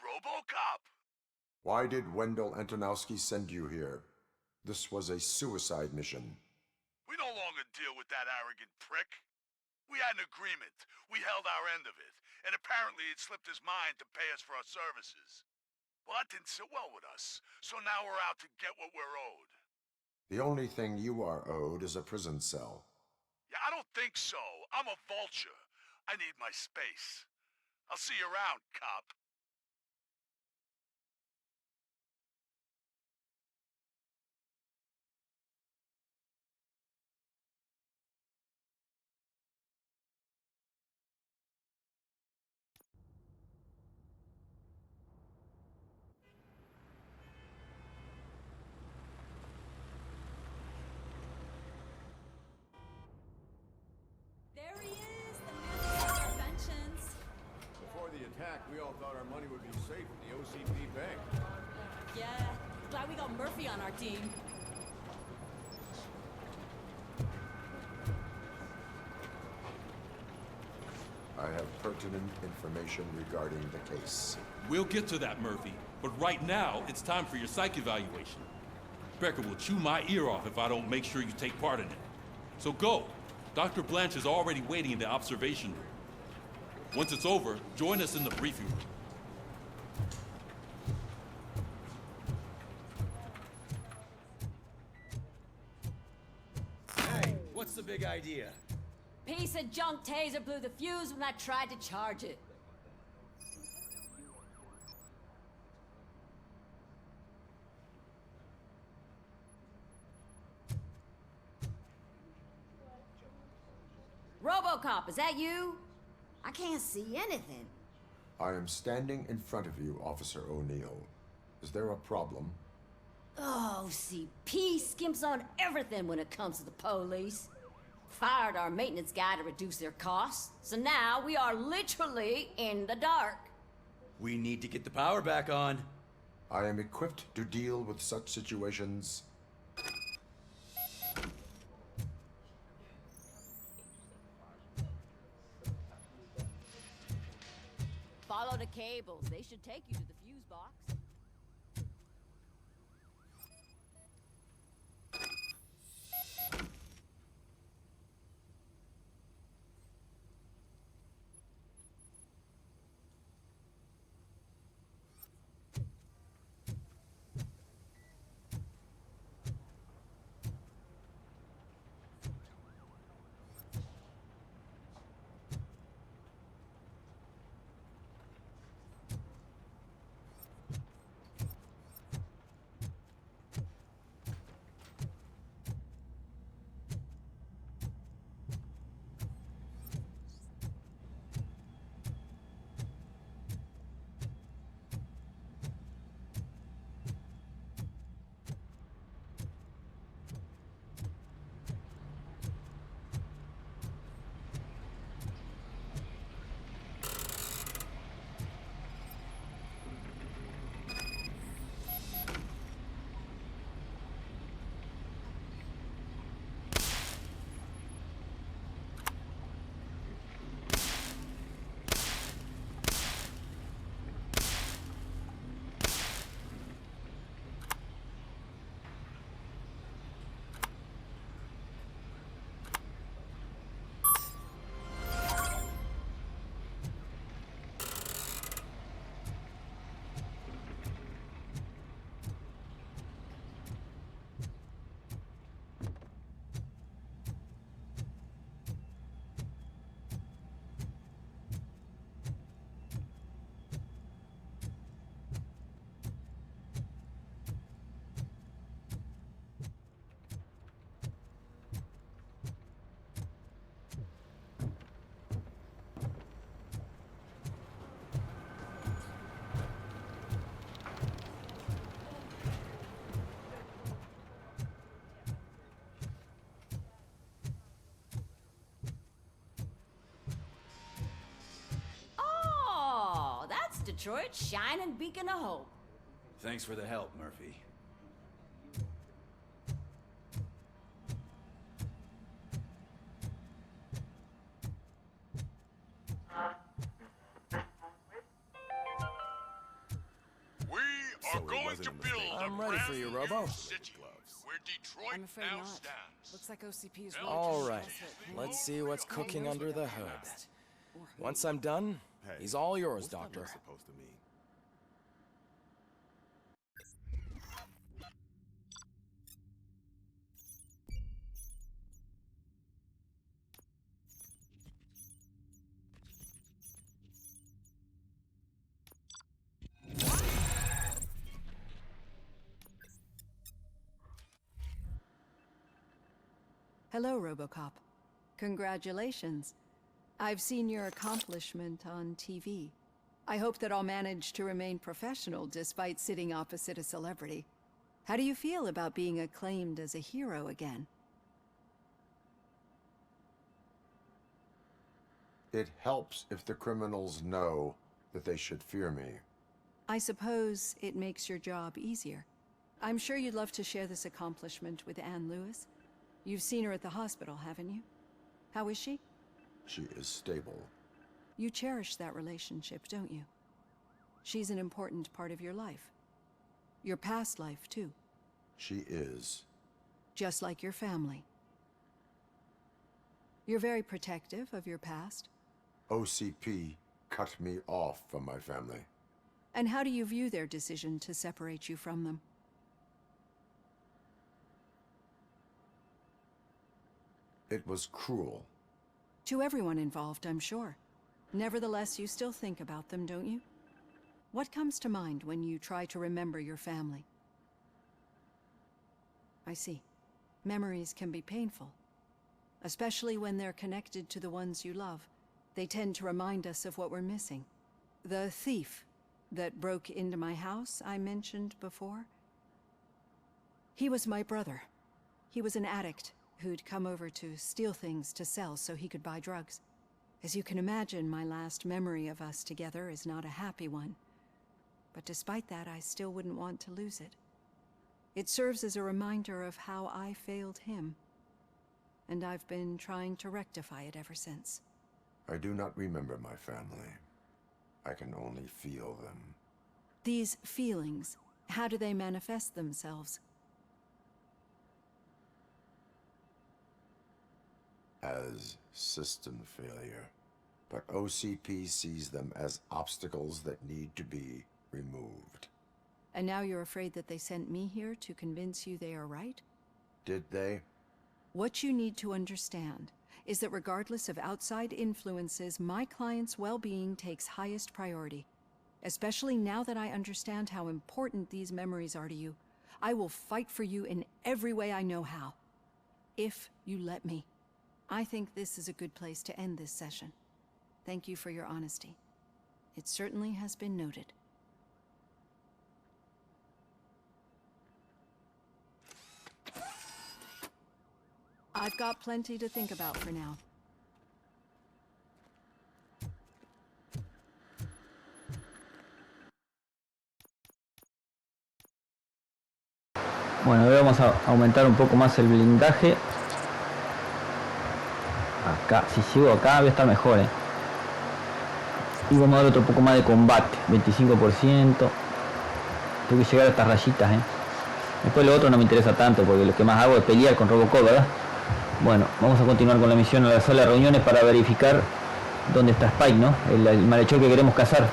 Robocop! Why did Wendell Antonowski send you here? This was a suicide mission. We no longer deal with that arrogant prick. We had an agreement. We held our end of it. And apparently it slipped his mind to pay us for our services. Well, that didn't sit well with us. So now we're out to get what we're owed. The only thing you are owed is a prison cell. Yeah, I don't think so. I'm a vulture. I need my space. I'll see you around, cop. There he is, the man of interventions. Before the attack, we all thought our money would be safe in the OCP bank. Yeah, glad we got Murphy on our team. I have pertinent information regarding the case. We'll get to that, Murphy. But right now, it's time for your psych evaluation. Becker will chew my ear off if I don't make sure you take part in it. So go. Dr. Blanche is already waiting in the observation room. Once it's over, join us in the briefing room. Hey, what's the big idea? Piece of junk taser blew the fuse when I tried to charge it. Robocop, is that you? I can't see anything. I am standing in front of you, Officer O'Neill. Is there a problem? Oh, OCP skimps on everything when it comes to the police. Fired our maintenance guy to reduce their costs, so now we are literally in the dark. We need to get the power back on. I am equipped to deal with such situations. Follow the cables. They should take you to the fuse box. Detroit's shining beacon of hope. Thanks for the help, Murphy. are going to build I'm a ready brand for you, new Robo. city where Detroit I'm afraid now not. stands. Looks like OCP is really All trying to right, stress it. let's see what's cooking under the hood. Or Once I'm done, he's all yours, What's that Doctor. look supposed to mean? Hello, Robocop. Congratulations. I've seen your accomplishment on TV. I hope that I'll manage to remain professional despite sitting opposite a celebrity. How do you feel about being acclaimed as a hero again? It helps if the criminals know that they should fear me. I suppose it makes your job easier. I'm sure you'd love to share this accomplishment with Anne Lewis. You've seen her at the hospital, haven't you? How is she? She is stable. You cherish that relationship, don't you? She's an important part of your life. Your past life, too. She is. Just like your family. You're very protective of your past. OCP cut me off from my family. And how do you view their decision to separate you from them? It was cruel. To everyone involved, I'm sure. Nevertheless, you still think about them, don't you? What comes to mind when you try to remember your family? I see. Memories can be painful. Especially when they're connected to the ones you love. They tend to remind us of what we're missing. The thief that broke into my house I mentioned before? He was my brother. He was an addict who'd come over to steal things to sell so he could buy drugs. As you can imagine, my last memory of us together is not a happy one. But despite that, I still wouldn't want to lose it. It serves as a reminder of how I failed him. And I've been trying to rectify it ever since. I do not remember my family. I can only feel them. These feelings, how do they manifest themselves? As system failure. But OCP sees them as obstacles that need to be removed. And now you're afraid that they sent me here to convince you they are right? Did they? What you need to understand is that regardless of outside influences, my client's well-being takes highest priority. Especially now that I understand how important these memories are to you. I will fight for you in every way I know how. If you let me. I think this is a good place to end this session. Thank you for your honesty. It certainly has been noted. I've got plenty to think about for now. Bueno, ahora vamos a aumentar un poco más el blindaje. Acá, si llego acá voy a estar mejor, y vamos a dar otro poco más de combate, 25%. Tengo que llegar a estas rayitas, Después lo otro no me interesa tanto porque lo que más hago es pelear con Robocop, ¿verdad? Bueno, vamos a continuar con la misión a la sala de reuniones para verificar dónde está Spike, ¿no? El malhechor que queremos cazar.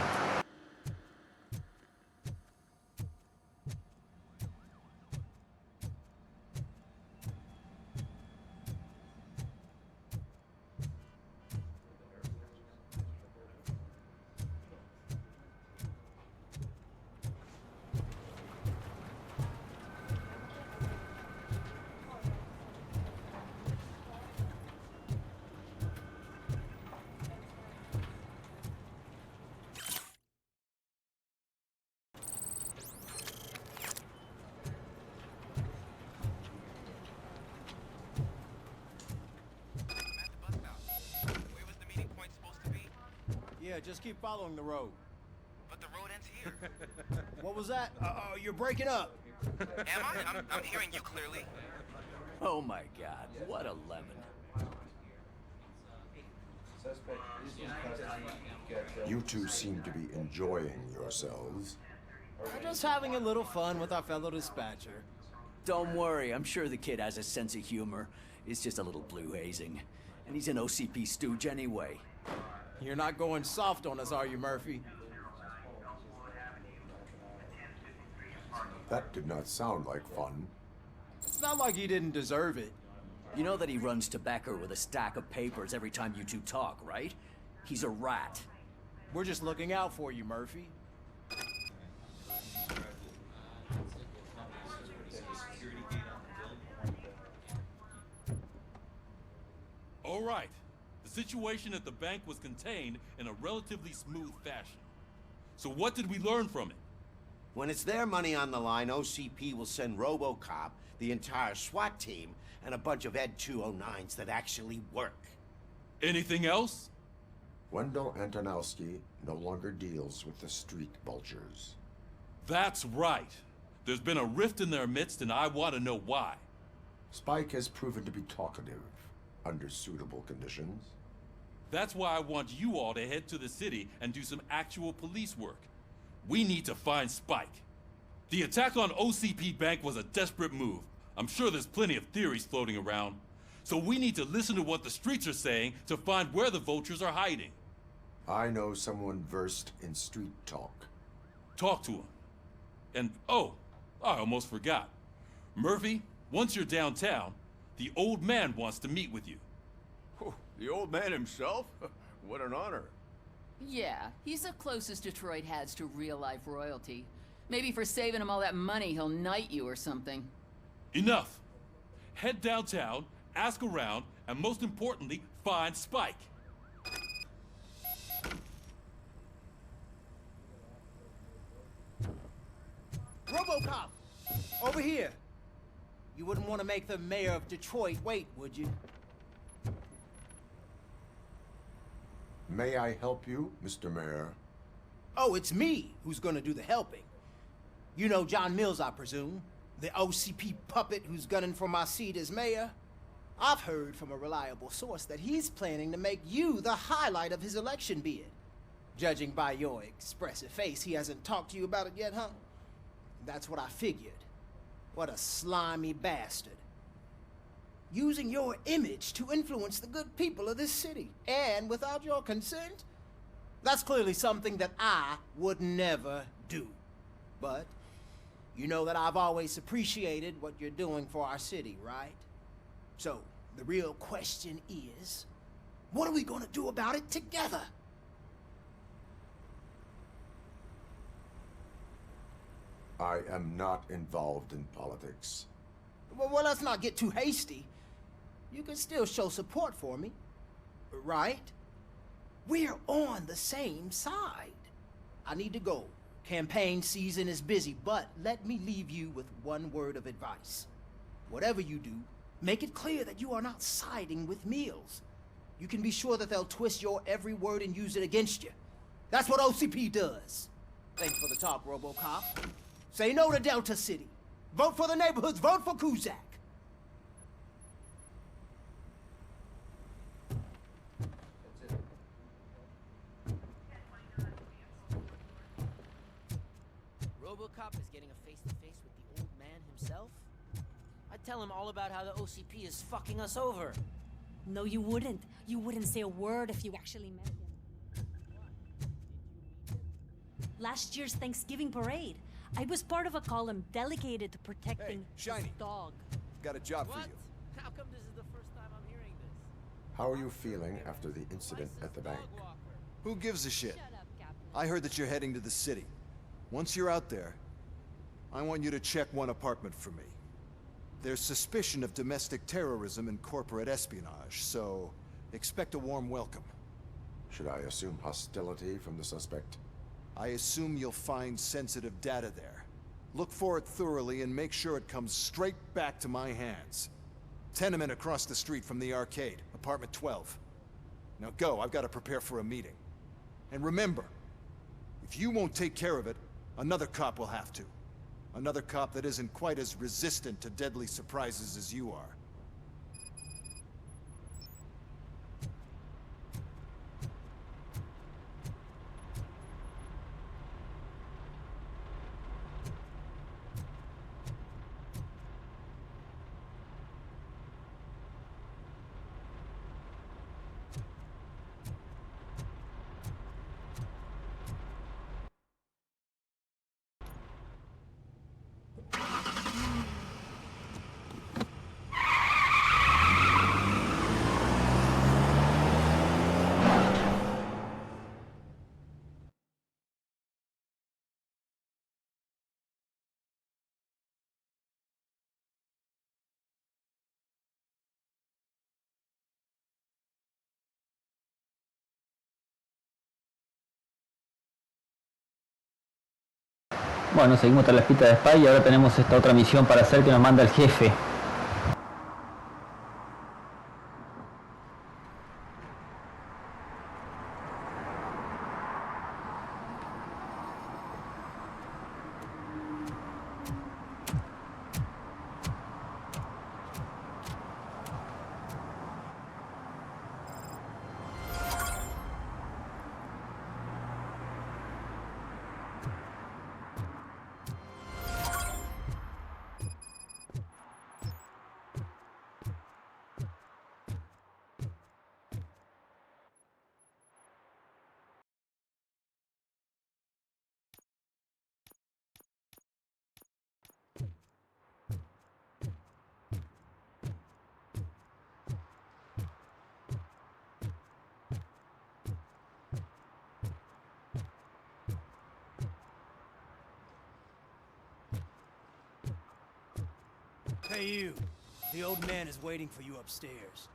Yeah, just keep following the road. But the road ends here. What was that? Oh, you're breaking up. Am I? I'm hearing you clearly. Oh my god, what a lemon. You two seem to be enjoying yourselves. We're just having a little fun with our fellow dispatcher. Don't worry, I'm sure the kid has a sense of humor. It's just a little blue hazing. And he's an OCP stooge anyway. You're not going soft on us, are you, Murphy? That did not sound like fun. It's not like he didn't deserve it. You know that he runs to Becker with a stack of papers every time you two talk, right? He's a rat. We're just looking out for you, Murphy. All right. The situation at the bank was contained in a relatively smooth fashion. So what did we learn from it? When it's their money on the line, OCP will send Robocop, the entire SWAT team, and a bunch of Ed 209s that actually work. Anything else? Wendell Antonowski no longer deals with the street vultures. That's right. There's been a rift in their midst, and I want to know why. Spike has proven to be talkative under suitable conditions. That's why I want you all to head to the city and do some actual police work. We need to find Spike. The attack on OCP Bank was a desperate move. I'm sure there's plenty of theories floating around. So we need to listen to what the streets are saying to find where the vultures are hiding. I know someone versed in street talk. Talk to him. And, oh, I almost forgot. Murphy, once you're downtown, the old man wants to meet with you. Oh, the old man himself? What an honor. Yeah, he's the closest Detroit has to real-life royalty. Maybe for saving him all that money, he'll knight you or something. Enough. Head downtown, ask around, and most importantly, find Spike. Robocop! Over here! You wouldn't want to make the mayor of Detroit wait, would you? May I help you, Mr. Mayor? Oh, it's me who's gonna do the helping. You know John Mills, I presume? The OCP puppet who's gunning for my seat as mayor? I've heard from a reliable source that he's planning to make you the highlight of his election bid. Judging by your expressive face, he hasn't talked to you about it yet, huh? That's what I figured. What a slimy bastard. Using your image to influence the good people of this city, and without your consent? That's clearly something that I would never do. But you know that I've always appreciated what you're doing for our city, right? So, the real question is, what are we gonna do about it together? I am not involved in politics. Well, let's not get too hasty. You can still show support for me, right? We're on the same side. I need to go. Campaign season is busy, but let me leave you with one word of advice. Whatever you do, make it clear that you are not siding with Mills. You can be sure that they'll twist your every word and use it against you. That's what OCP does. Thanks for the talk, Robocop. Say no to Delta City. Vote for the neighborhoods. Vote for Kuzak. Robocop is getting a face-to-face with the old man himself? I'd tell him all about how the OCP is fucking us over. No, you wouldn't. You wouldn't say a word if you actually met him. Last year's Thanksgiving parade, I was part of a column delegated to protecting Shiny. his dog. Got a job for you. How come this is the first time I'm hearing this? How are you feeling after the incident at the bank? Who gives a shit? I heard that you're heading to the city. Once you're out there, I want you to check one apartment for me. There's suspicion of domestic terrorism and corporate espionage, so expect a warm welcome. Should I assume hostility from the suspect? I assume you'll find sensitive data there. Look for it thoroughly and make sure it comes straight back to my hands. Tenement across the street from the arcade, apartment 12. Now go, I've got to prepare for a meeting. And remember, if you won't take care of it, another cop will have to. Another cop that isn't quite as resistant to deadly surprises as you are. Bueno, seguimos tras las pistas de Spy y ahora tenemos esta otra misión para hacer que nos manda el jefe. Hey you, the old man is waiting for you upstairs.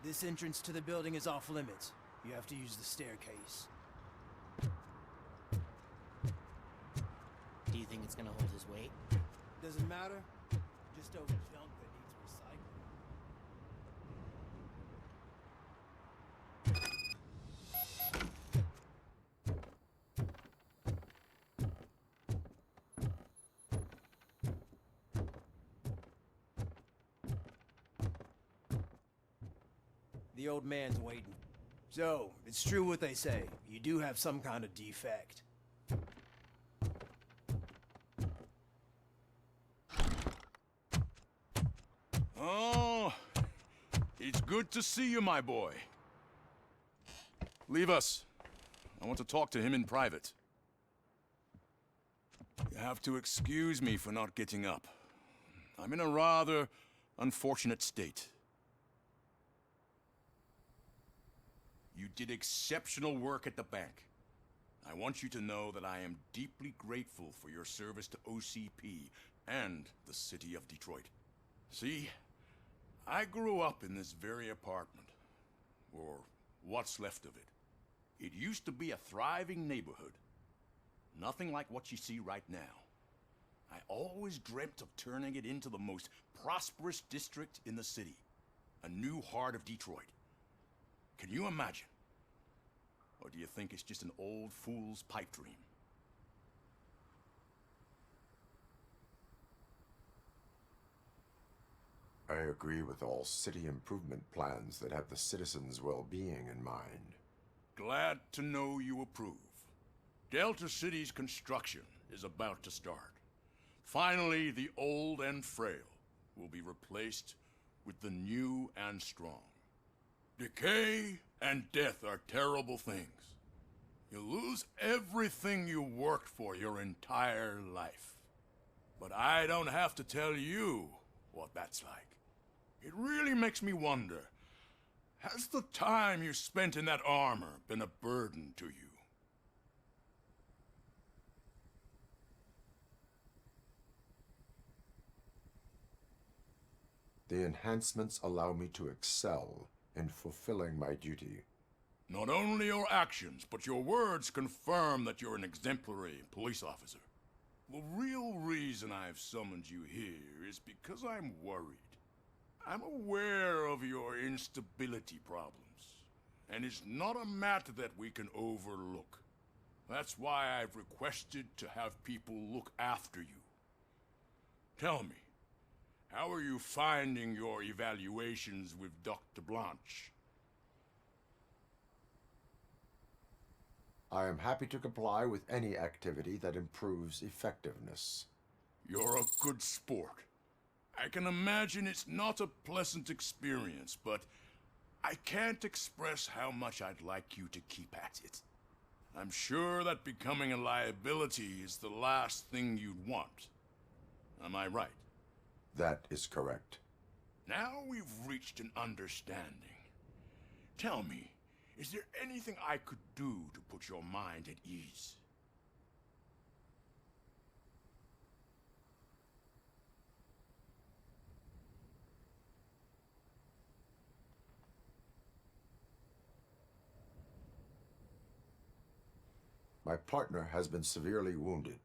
This entrance to the building is off limits. You have to use the staircase. Do you think it's gonna hold his weight? Doesn't matter. Just old junk that needs recycling. The old man's waiting. So, it's true what they say. You do have some kind of defect. Oh, it's good to see you, my boy. Leave us. I want to talk to him in private. You have to excuse me for not getting up. I'm in a rather unfortunate state. You did exceptional work at the bank. I want you to know that I am deeply grateful for your service to OCP and the city of Detroit. See, I grew up in this very apartment, or what's left of it. It used to be a thriving neighborhood. Nothing like what you see right now. I always dreamt of turning it into the most prosperous district in the city. A new heart of Detroit. Can you imagine? Or do you think it's just an old fool's pipe dream? I agree with all city improvement plans that have the citizens' well-being in mind. Glad to know you approve. Delta City's construction is about to start. Finally, the old and frail will be replaced with the new and strong. Decay and death are terrible things. You lose everything you worked for your entire life. But I don't have to tell you what that's like. It really makes me wonder, has the time you spent in that armor been a burden to you? The enhancements allow me to excel in fulfilling my duty. Not only your actions, but your words confirm that you're an exemplary police officer. The real reason I've summoned you here is because I'm worried. I'm aware of your instability problems, and it's not a matter that we can overlook. That's why I've requested to have people look after you. Tell me, how are you finding your evaluations with Dr. Blanche? I am happy to comply with any activity that improves effectiveness. You're a good sport. I can imagine it's not a pleasant experience, but I can't express how much I'd like you to keep at it. I'm sure that becoming a liability is the last thing you'd want. Am I right? That is correct. Now we've reached an understanding. Tell me, is there anything I could do to put your mind at ease? My partner has been severely wounded,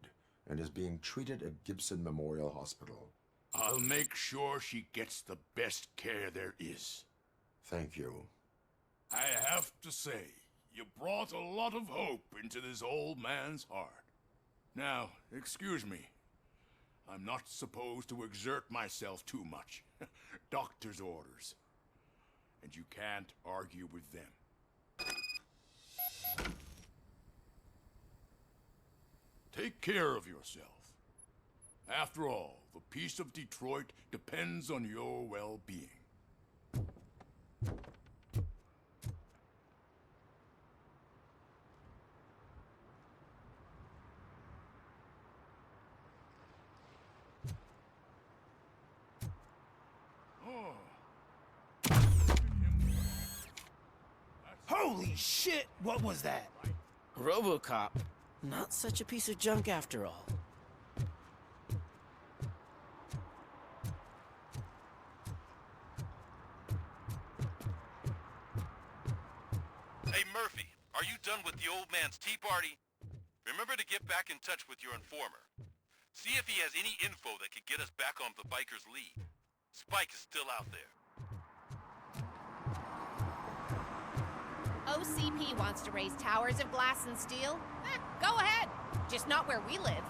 and is being treated at Gibson Memorial Hospital. I'll make sure she gets the best care there is. Thank you. I have to say, you brought a lot of hope into this old man's heart. Now, excuse me. I'm not supposed to exert myself too much. Doctor's orders. And you can't argue with them. Take care of yourself. After all, the peace of Detroit depends on your well-being. Holy shit! What was that? Robocop. Not such a piece of junk after all. Hey, Murphy, are you done with the old man's tea party? Remember to get back in touch with your informer. See if he has any info that could get us back on the biker's lead. Spike is still out there. OCP wants to raise towers of glass and steel? Go ahead. Just not where we live.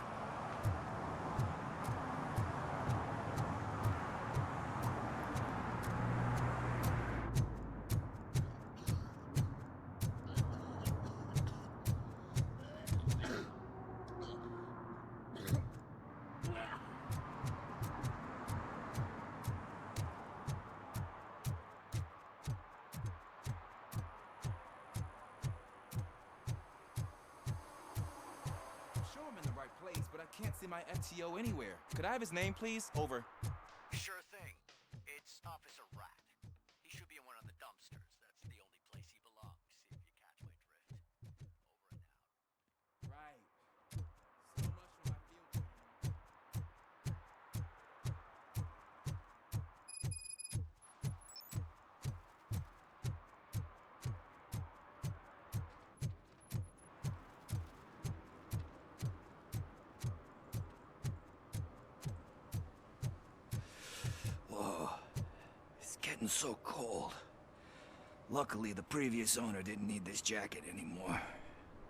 But I can't see my FTO anywhere. Could I have his name, please? Over. Sure thing. It's Officer Rat. He should be in one of the dumpsters. That's the only place he belongs, if you catch my drift. Over and out. Right. So much for my field. Whoa. It's getting so cold. Luckily, the previous owner didn't need this jacket anymore.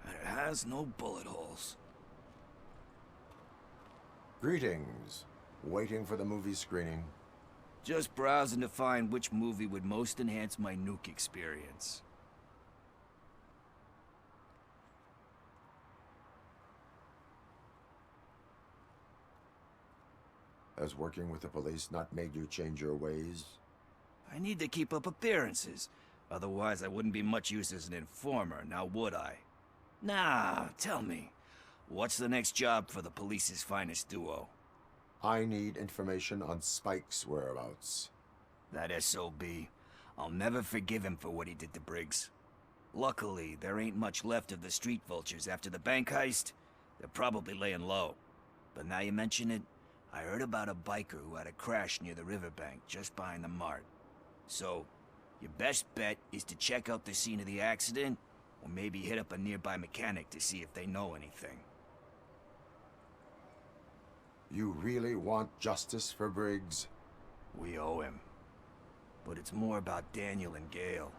And it has no bullet holes. Greetings. Waiting for the movie screening. Just browsing to find which movie would most enhance my nuke experience. Has working with the police not made you change your ways? I need to keep up appearances. Otherwise, I wouldn't be much use as an informer, now would I? Nah, tell me. What's the next job for the police's finest duo? I need information on Spike's whereabouts. That SOB. I'll never forgive him for what he did to Briggs. Luckily, there ain't much left of the street vultures after the bank heist. They're probably laying low. But now you mention it, I heard about a biker who had a crash near the riverbank just behind the mart. So, your best bet is to check out the scene of the accident, or maybe hit up a nearby mechanic to see if they know anything. You really want justice for Briggs? We owe him. But it's more about Daniel and Gale.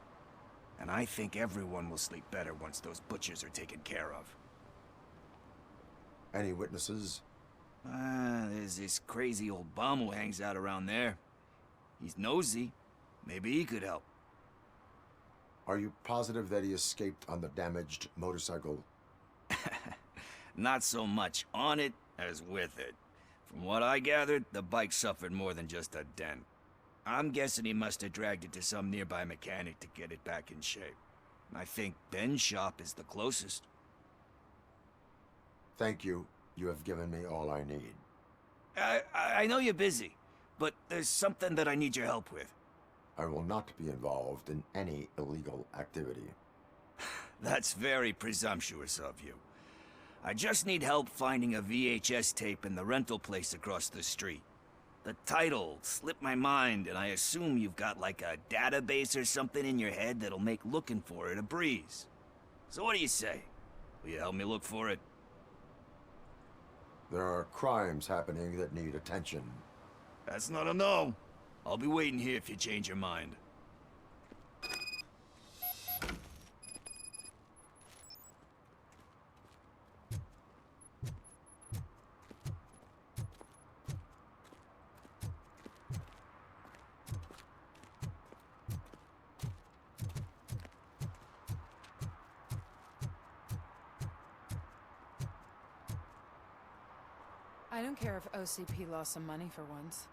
And I think everyone will sleep better once those butchers are taken care of. Any witnesses? There's this crazy old bum who hangs out around there. He's nosy. Maybe he could help. Are you positive that he escaped on the damaged motorcycle? Not so much on it as with it. From what I gathered, the bike suffered more than just a dent. I'm guessing he must have dragged it to some nearby mechanic to get it back in shape. I think Ben's shop is the closest. Thank you. You have given me all I need. I know you're busy, but there's something that I need your help with. I will not be involved in any illegal activity. That's very presumptuous of you. I just need help finding a VHS tape in the rental place across the street. The title slipped my mind, and I assume you've got like a database or something in your head that'll make looking for it a breeze. So what do you say? Will you help me look for it? There are crimes happening that need attention. That's not a no. I'll be waiting here if you change your mind. I don't care if OCP lost some money for once.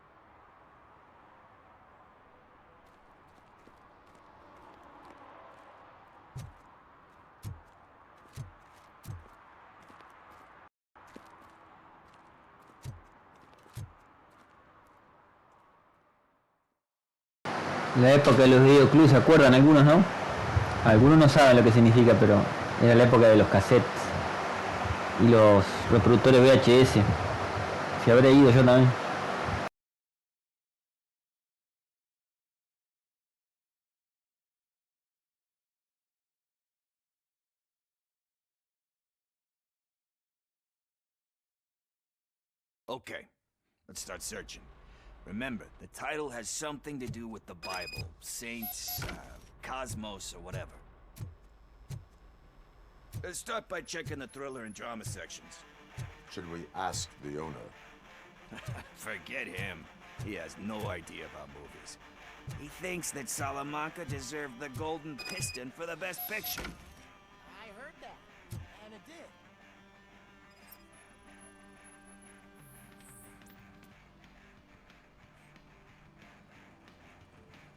La época de los videoclubs, ¿se acuerdan? Algunos, ¿no? Algunos no saben lo que significa, pero era la época de los cassettes y los reproductores VHS. Si habré ido yo también. Okay, let's start searching. Remember, the title has something to do with the Bible, saints, cosmos, or whatever. Let's start by checking the thriller and drama sections. Should we ask the owner? Forget him. He has no idea about movies. He thinks that Salamanca deserved the Golden Piston for the Best Picture. I heard that, and it did.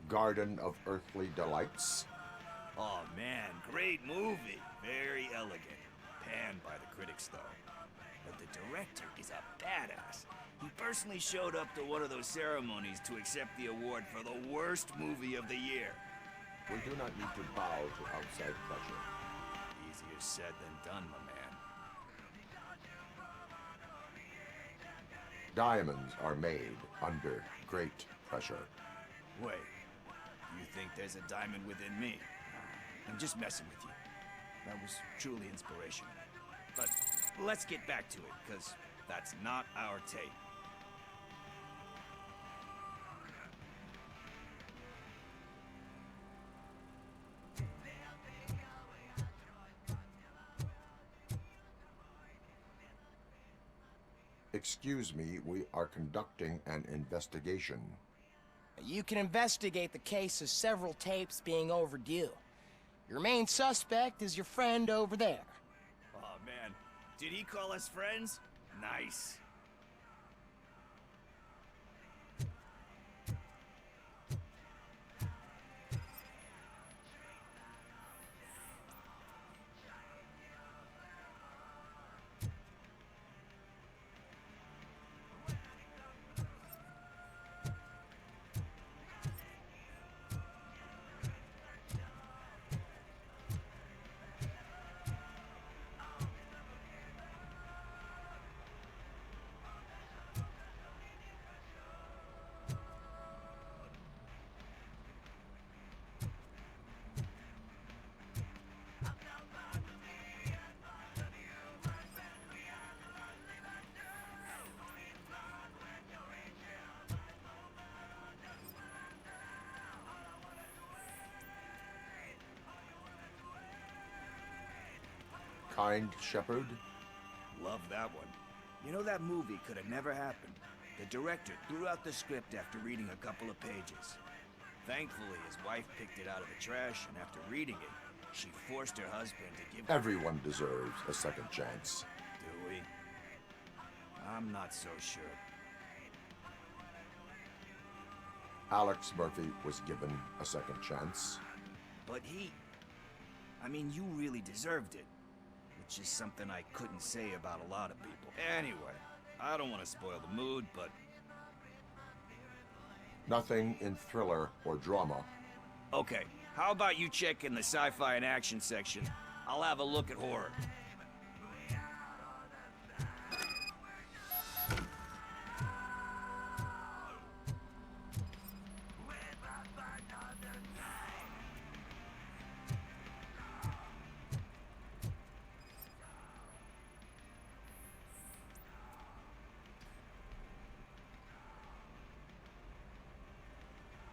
Garden of Earthly Delights? Oh man, great movie. Very elegant. Panned by the critics though. But the director is a badass. He personally showed up to one of those ceremonies to accept the award for the worst movie of the year. We do not need to bow to outside pressure. Easier said than done, my man. Diamonds are made under great pressure. Wait, you think there's a diamond within me? I'm just messing with you. That was truly inspirational. But let's get back to it, because that's not our tape. Excuse me, we are conducting an investigation. You can investigate the case of several tapes being overdue. Your main suspect is your friend over there. Oh man, did he call us friends? Nice. Kind Shepherd? Love that one. You know, that movie could have never happened. The director threw out the script after reading a couple of pages. Thankfully, his wife picked it out of the trash, and after reading it, she forced her husband to give... Everyone deserves a second chance. Do we? I'm not so sure. Alex Murphy was given a second chance. But I mean, you really deserved it. Which is something I couldn't say about a lot of people. Anyway, I don't want to spoil the mood, but... Nothing in thriller or drama. Okay, how about you check in the sci-fi and action section? I'll have a look at horror.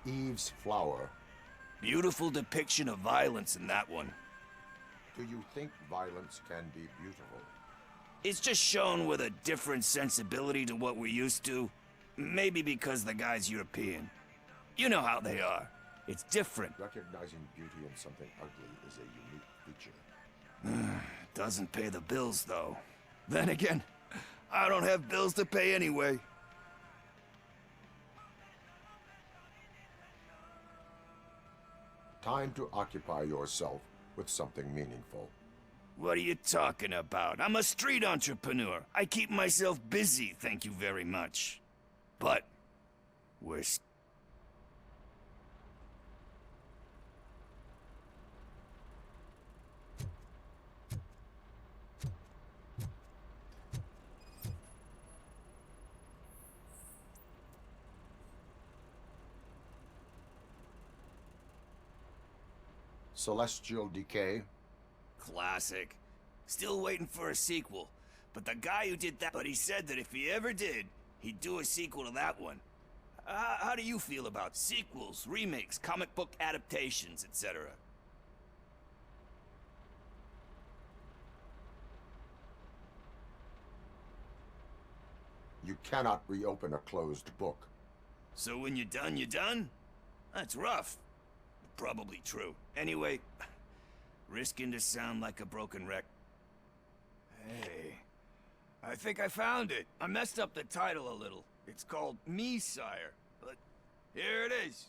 Eve's Flower. Beautiful depiction of violence in that one. Do you think violence can be beautiful? It's just shown with a different sensibility to what we're used to. Maybe because the guy's European. You know how they are. It's different. Recognizing beauty in something ugly is a unique feature. Doesn't pay the bills, though. Then again, I don't have bills to pay anyway. Time to occupy yourself with something meaningful. What are you talking about? I'm a street entrepreneur. I keep myself busy, thank you very much. But we're Celestial Decay. classic. Still waiting for a sequel. But the guy who did that, he said that if he ever did, he'd do a sequel to that one. How do you feel about sequels, remakes, comic book adaptations, etc.? You cannot reopen a closed book. So when you're done, you're done? That's rough. Probably true. Anyway, risking to sound like a broken wreck. Hey, I think I found it. I messed up the title a little. It's called Me, Sire. But here it is.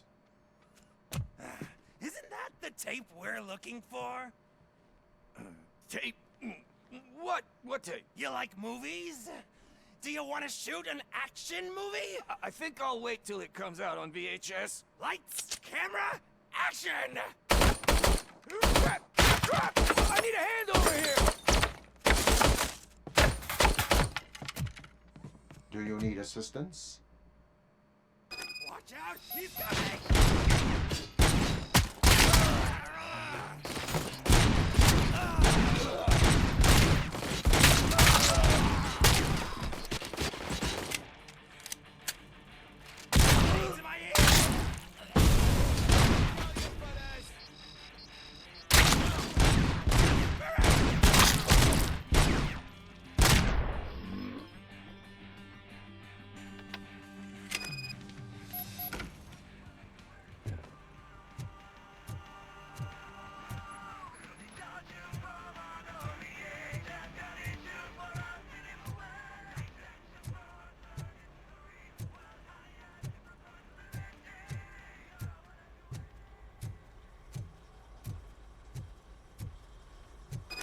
Isn't that the tape we're looking for? Tape? What? What tape? You like movies? Do you want to shoot an action movie? I think I'll wait till it comes out on VHS. Lights, camera, action! I need a hand over here! Do you need assistance? Watch out, he's coming!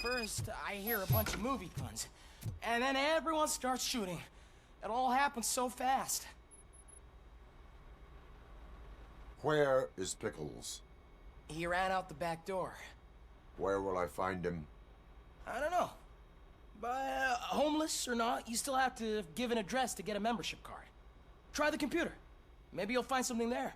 First, I hear a bunch of movie puns, and then everyone starts shooting. It all happens so fast. Where is Pickles? He ran out the back door. Where will I find him? I don't know. But homeless or not, you still have to give an address to get a membership card. Try the computer. Maybe you'll find something there.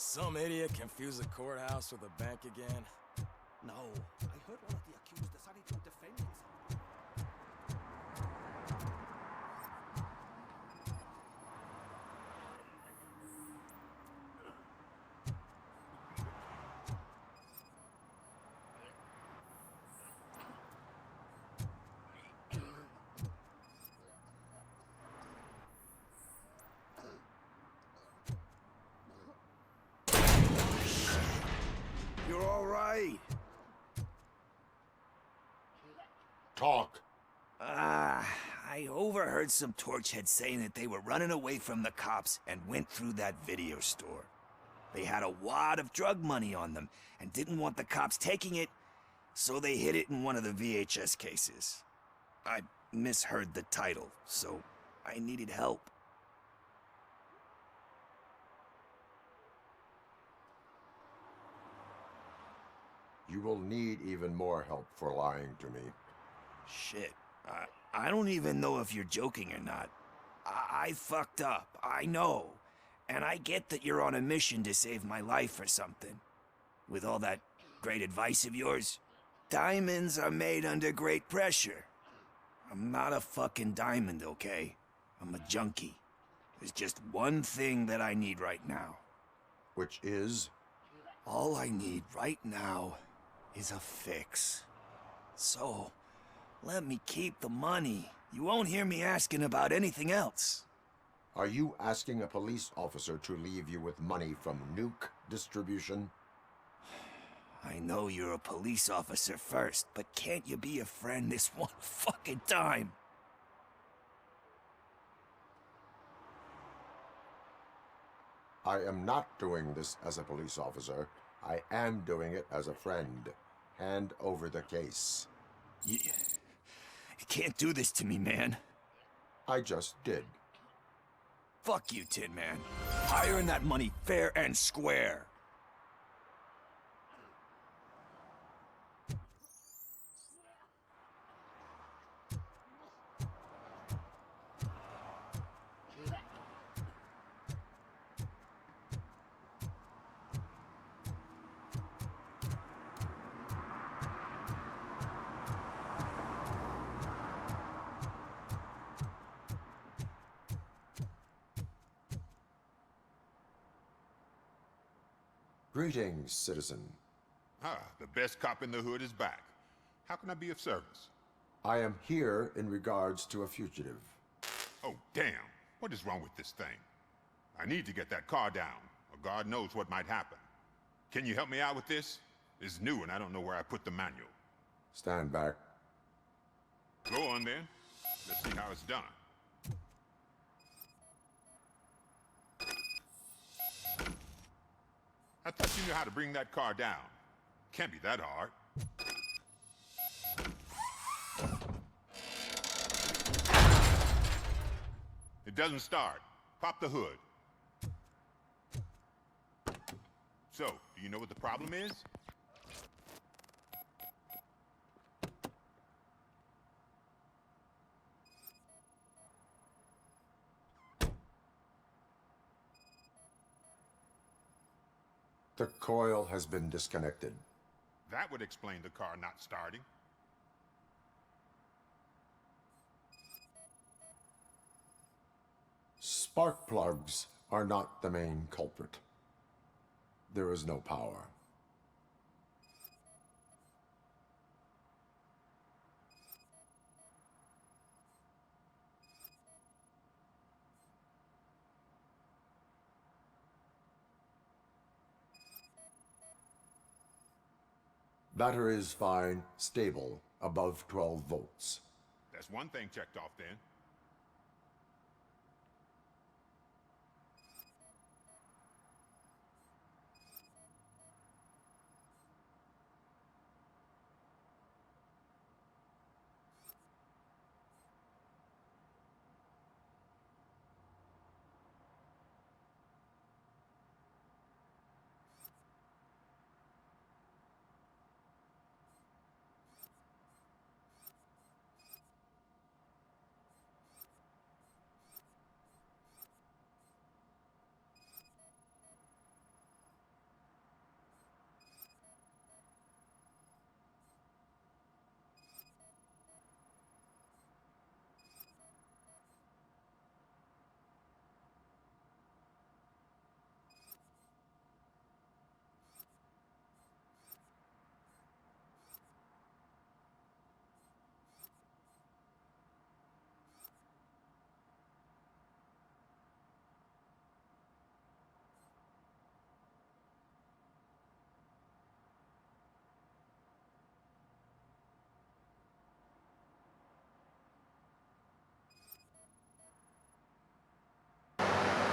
some idiot confused the courthouse with a bank again? No, I heard one of the accused decided to defend himself. You're all right. Talk. I overheard some torchheads saying that they were running away from the cops and went through that video store. They had a wad of drug money on them and didn't want the cops taking it, so they hid it in one of the VHS cases. I misheard the title, so I needed help. You will need even more help for lying to me. Shit. I don't even know if you're joking or not. I fucked up, I know. And I get that you're on a mission to save my life or something. With all that great advice of yours, diamonds are made under great pressure. I'm not a fucking diamond, okay? I'm a junkie. There's just one thing that I need right now. Which is? All I need right now is a fix. So, let me keep the money. You won't hear me asking about anything else. Are you asking a police officer to leave you with money from nuke distribution? I know you're a police officer first, but can't you be a friend this one fucking time? I am not doing this as a police officer. I am doing it as a friend. Hand over the case. You can't do this to me, man. I just did. Fuck you, Tin Man. I earned that money fair and square. Greetings, citizen. Ah, the best cop in the hood is back. How can I be of service? I am here in regards to a fugitive. Oh, damn. What is wrong with this thing? I need to get that car down, or God knows what might happen. Can you help me out with this? It's new and I don't know where I put the manual. Stand back. Go on then. Let's see how it's done. I thought you knew how to bring that car down. Can't be that hard. It doesn't start. Pop the hood. So, do you know what the problem is? The coil has been disconnected. That would explain the car not starting. Spark plugs are not the main culprit. There is no power. Battery is fine, stable, above 12 volts. That's one thing checked off then.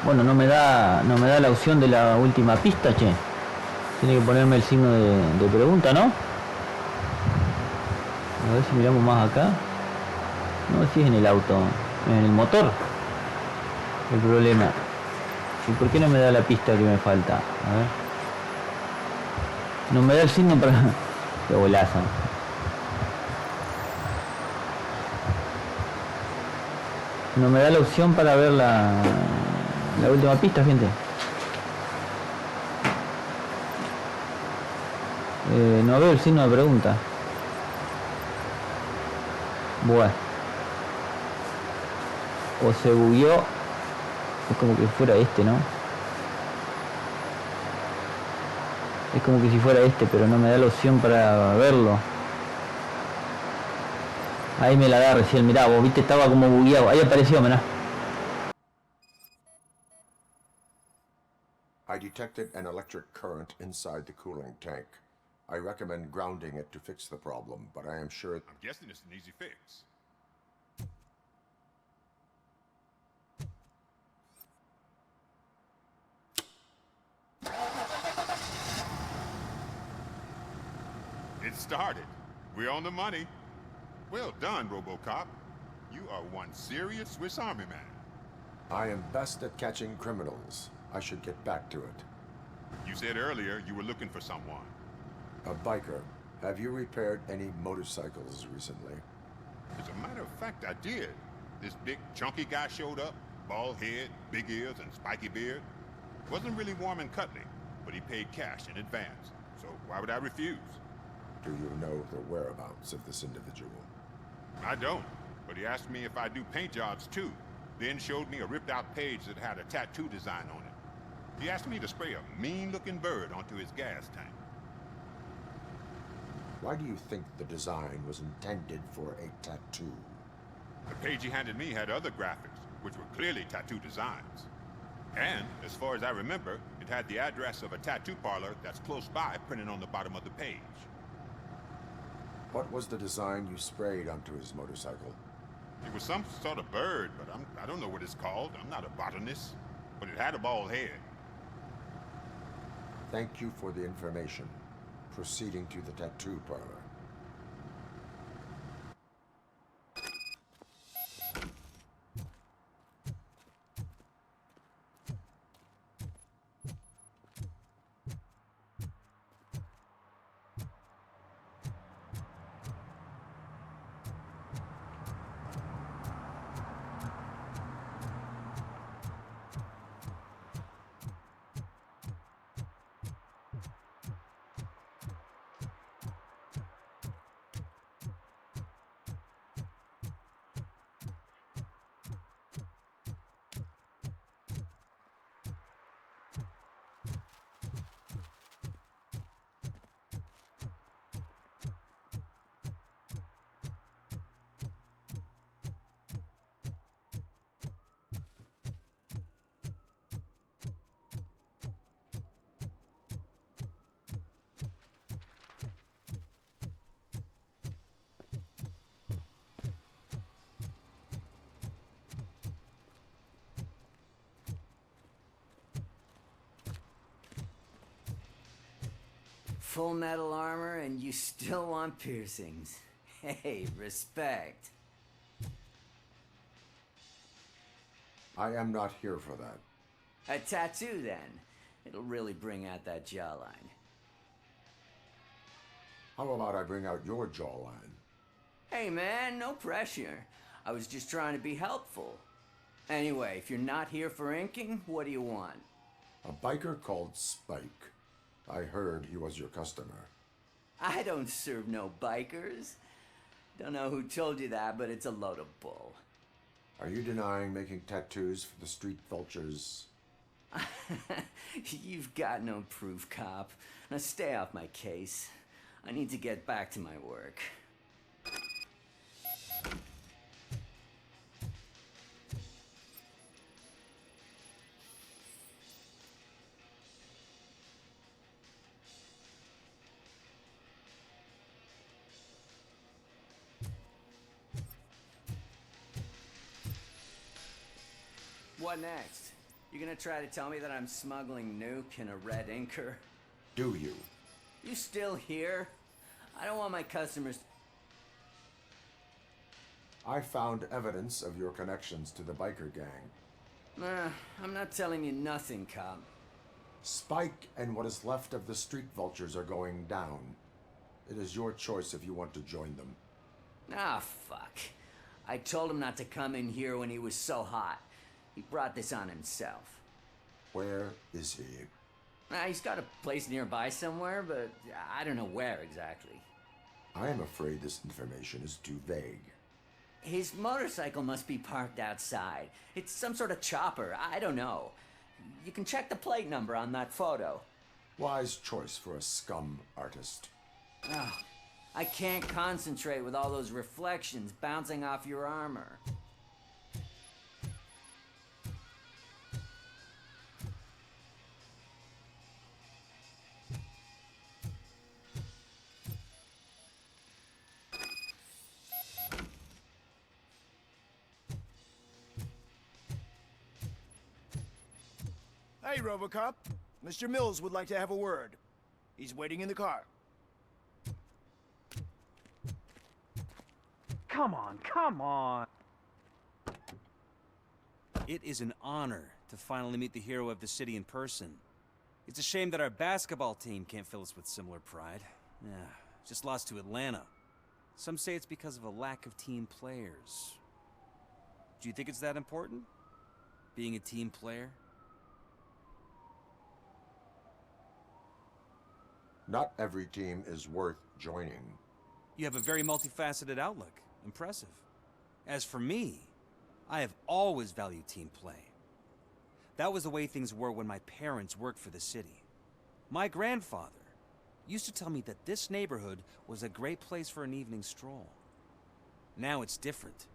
Bueno, no me da la opción de la última pista, che. Tiene que ponerme el signo de pregunta, ¿no? A ver si miramos más acá. No, si es en el auto, en el motor. El problema. ¿Y por qué no me da la pista que me falta? A ver. No me da el signo para... Qué bolazo. No me da la opción para ver la última pista, gente. No veo el signo de pregunta. Bueno. O se bugueó. Es como que fuera este, ¿no? Es como que si fuera este, pero no me da la opción para verlo. Ahí me la da recién, mirá, vos viste, estaba como bugueado. Ahí apareció, mirá. I detected an electric current inside the cooling tank. I recommend grounding it to fix the problem, but I am sure... I'm guessing it's an easy fix. It started. We're on the money. Well done, Robocop. You are one serious Swiss Army man. I am best at catching criminals. I should get back to it. You said earlier you were looking for someone. A biker. Have you repaired any motorcycles recently? As a matter of fact, I did. This big, chunky guy showed up. Bald head, big ears, and spiky beard. Wasn't really warm and cuddly, but he paid cash in advance. So why would I refuse? Do you know the whereabouts of this individual? I don't, but he asked me if I do paint jobs too. Then showed me a ripped out page that had a tattoo design on it. He asked me to spray a mean-looking bird onto his gas tank. Why do you think the design was intended for a tattoo? The page he handed me had other graphics, which were clearly tattoo designs. And, as far as I remember, it had the address of a tattoo parlor that's close by printed on the bottom of the page. What was the design you sprayed onto his motorcycle? It was some sort of bird, but I don't know what it's called. I'm not a botanist. But it had a bald head. Thank you for the information. Proceeding to the tattoo parlor. Full metal armor and you still want piercings. Hey, respect. I am not here for that. A tattoo, then. It'll really bring out that jawline. How about I bring out your jawline? Hey, man, no pressure. I was just trying to be helpful. Anyway, if you're not here for inking, what do you want? A biker called Spike. I heard he was your customer. I don't serve no bikers. Don't know who told you that, but it's a load of bull. Are you denying making tattoos for the street vultures? You've got no proof, cop. Now stay off my case. I need to get back to my work. What next? You gonna try to tell me that I'm smuggling nuke in a red inker? Do you? You still here? I don't want my customers... I found evidence of your connections to the biker gang. I'm not telling you nothing, cop. Spike and what is left of the street vultures are going down. It is your choice if you want to join them. Ah, fuck. I told him not to come in here when he was so hot. He brought this on himself. Where is he? He's got a place nearby somewhere, but I don't know where exactly. I am afraid this information is too vague. His motorcycle must be parked outside. It's some sort of chopper. I don't know. You can check the plate number on that photo. Wise choice for a scum artist. Oh, I can't concentrate with all those reflections bouncing off your armor. Hey, Robocop. Mr. Mills would like to have a word. He's waiting in the car. Come on, come on! It is an honor to finally meet the hero of the city in person. It's a shame that our basketball team can't fill us with similar pride. Yeah, just lost to Atlanta. Some say it's because of a lack of team players. Do you think it's that important? Being a team player? Not every team is worth joining. You have a very multifaceted outlook. Impressive. As for me, I have always valued team play. That was the way things were when my parents worked for the city. My grandfather used to tell me that this neighborhood was a great place for an evening stroll. Now it's different.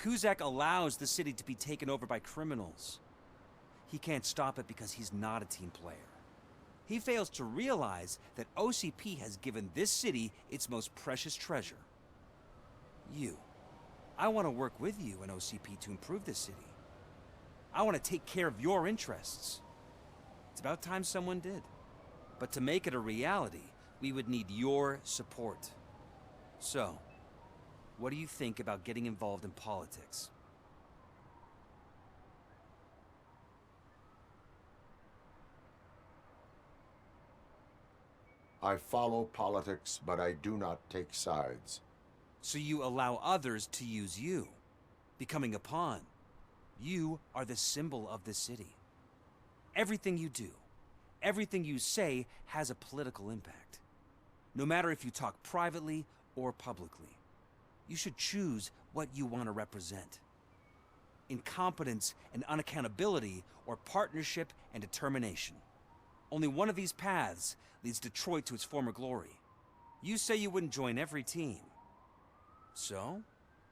Kuzak allows the city to be taken over by criminals. He can't stop it because he's not a team player. He fails to realize that OCP has given this city its most precious treasure. You. I want to work with you and OCP to improve this city. I want to take care of your interests. It's about time someone did. But to make it a reality, we would need your support. So, what do you think about getting involved in politics? I follow politics, but I do not take sides. So you allow others to use you, becoming a pawn. You are the symbol of the city. Everything you do, everything you say has a political impact. No matter if you talk privately or publicly. You should choose what you want to represent. Incompetence and unaccountability, or partnership and determination. Only one of these paths leads Detroit to its former glory. You say you wouldn't join every team. So,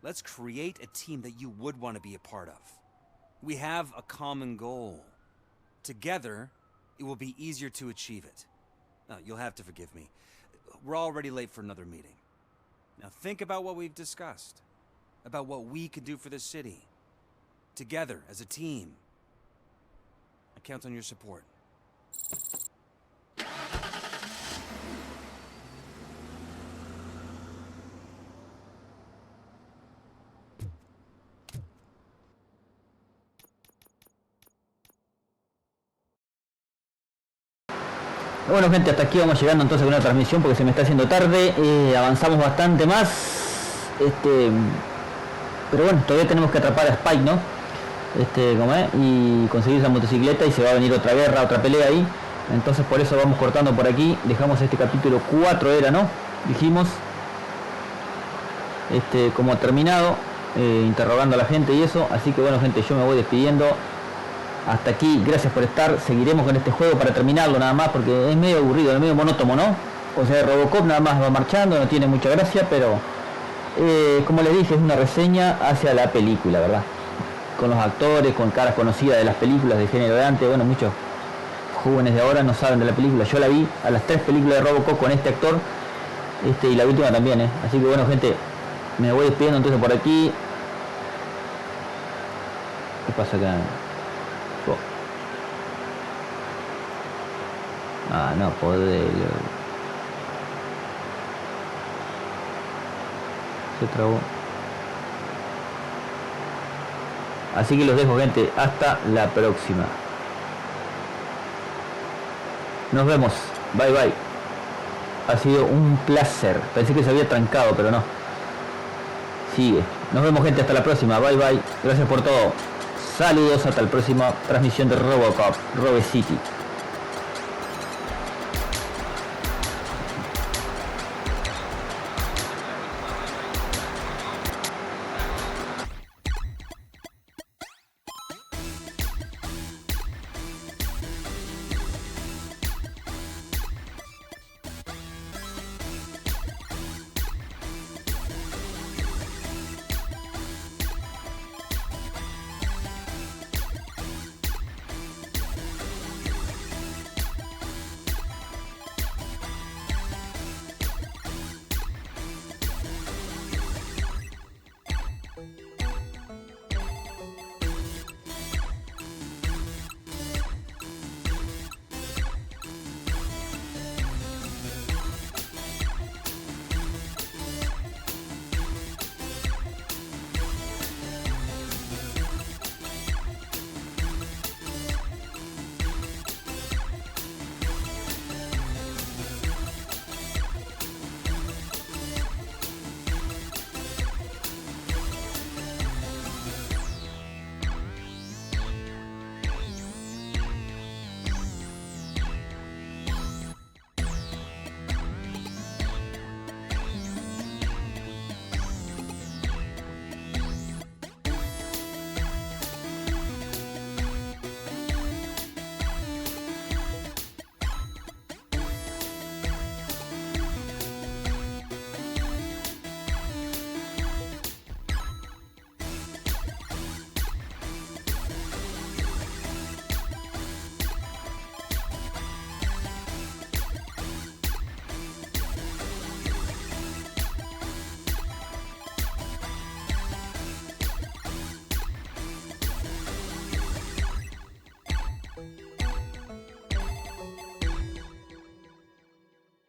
let's create a team that you would want to be a part of. We have a common goal. Together, it will be easier to achieve it. Now, you'll have to forgive me. We're already late for another meeting. Now think about what we've discussed. About what we can do for this city. Together, as a team. I count on your support. Bueno gente, hasta aquí vamos llegando entonces con la transmisión porque se me está haciendo tarde, avanzamos bastante más, pero bueno, todavía tenemos que atrapar a Spike, ¿no? Y conseguir esa motocicleta y se va a venir otra guerra, otra pelea ahí, entonces por eso vamos cortando por aquí, dejamos este capítulo 4 era, ¿no? Dijimos, como terminado, interrogando a la gente y eso, así que bueno gente, yo me voy despidiendo. Hasta aquí, gracias por estar, seguiremos con este juego para terminarlo nada más porque es medio aburrido, es medio monótono, ¿no? O sea, Robocop nada más va marchando, no tiene mucha gracia, pero como les dije, es una reseña hacia la película, ¿verdad? Con los actores, con caras conocidas de las películas de género de antes, bueno, muchos jóvenes de ahora no saben de la película, yo la vi a las 3 películas de Robocop con este actor, y la última también, Así que bueno gente, me voy despidiendo entonces por aquí. ¿Qué pasa acá? Ah, no, poder. Se trabó. Así que los dejo, gente. Hasta la próxima. Nos vemos. Bye bye. Ha sido un placer. Pensé que se había trancado, pero no. Sigue. Nos vemos, gente. Hasta la próxima. Bye bye. Gracias por todo. Saludos. Hasta la próxima transmisión de Robocop Rogue City.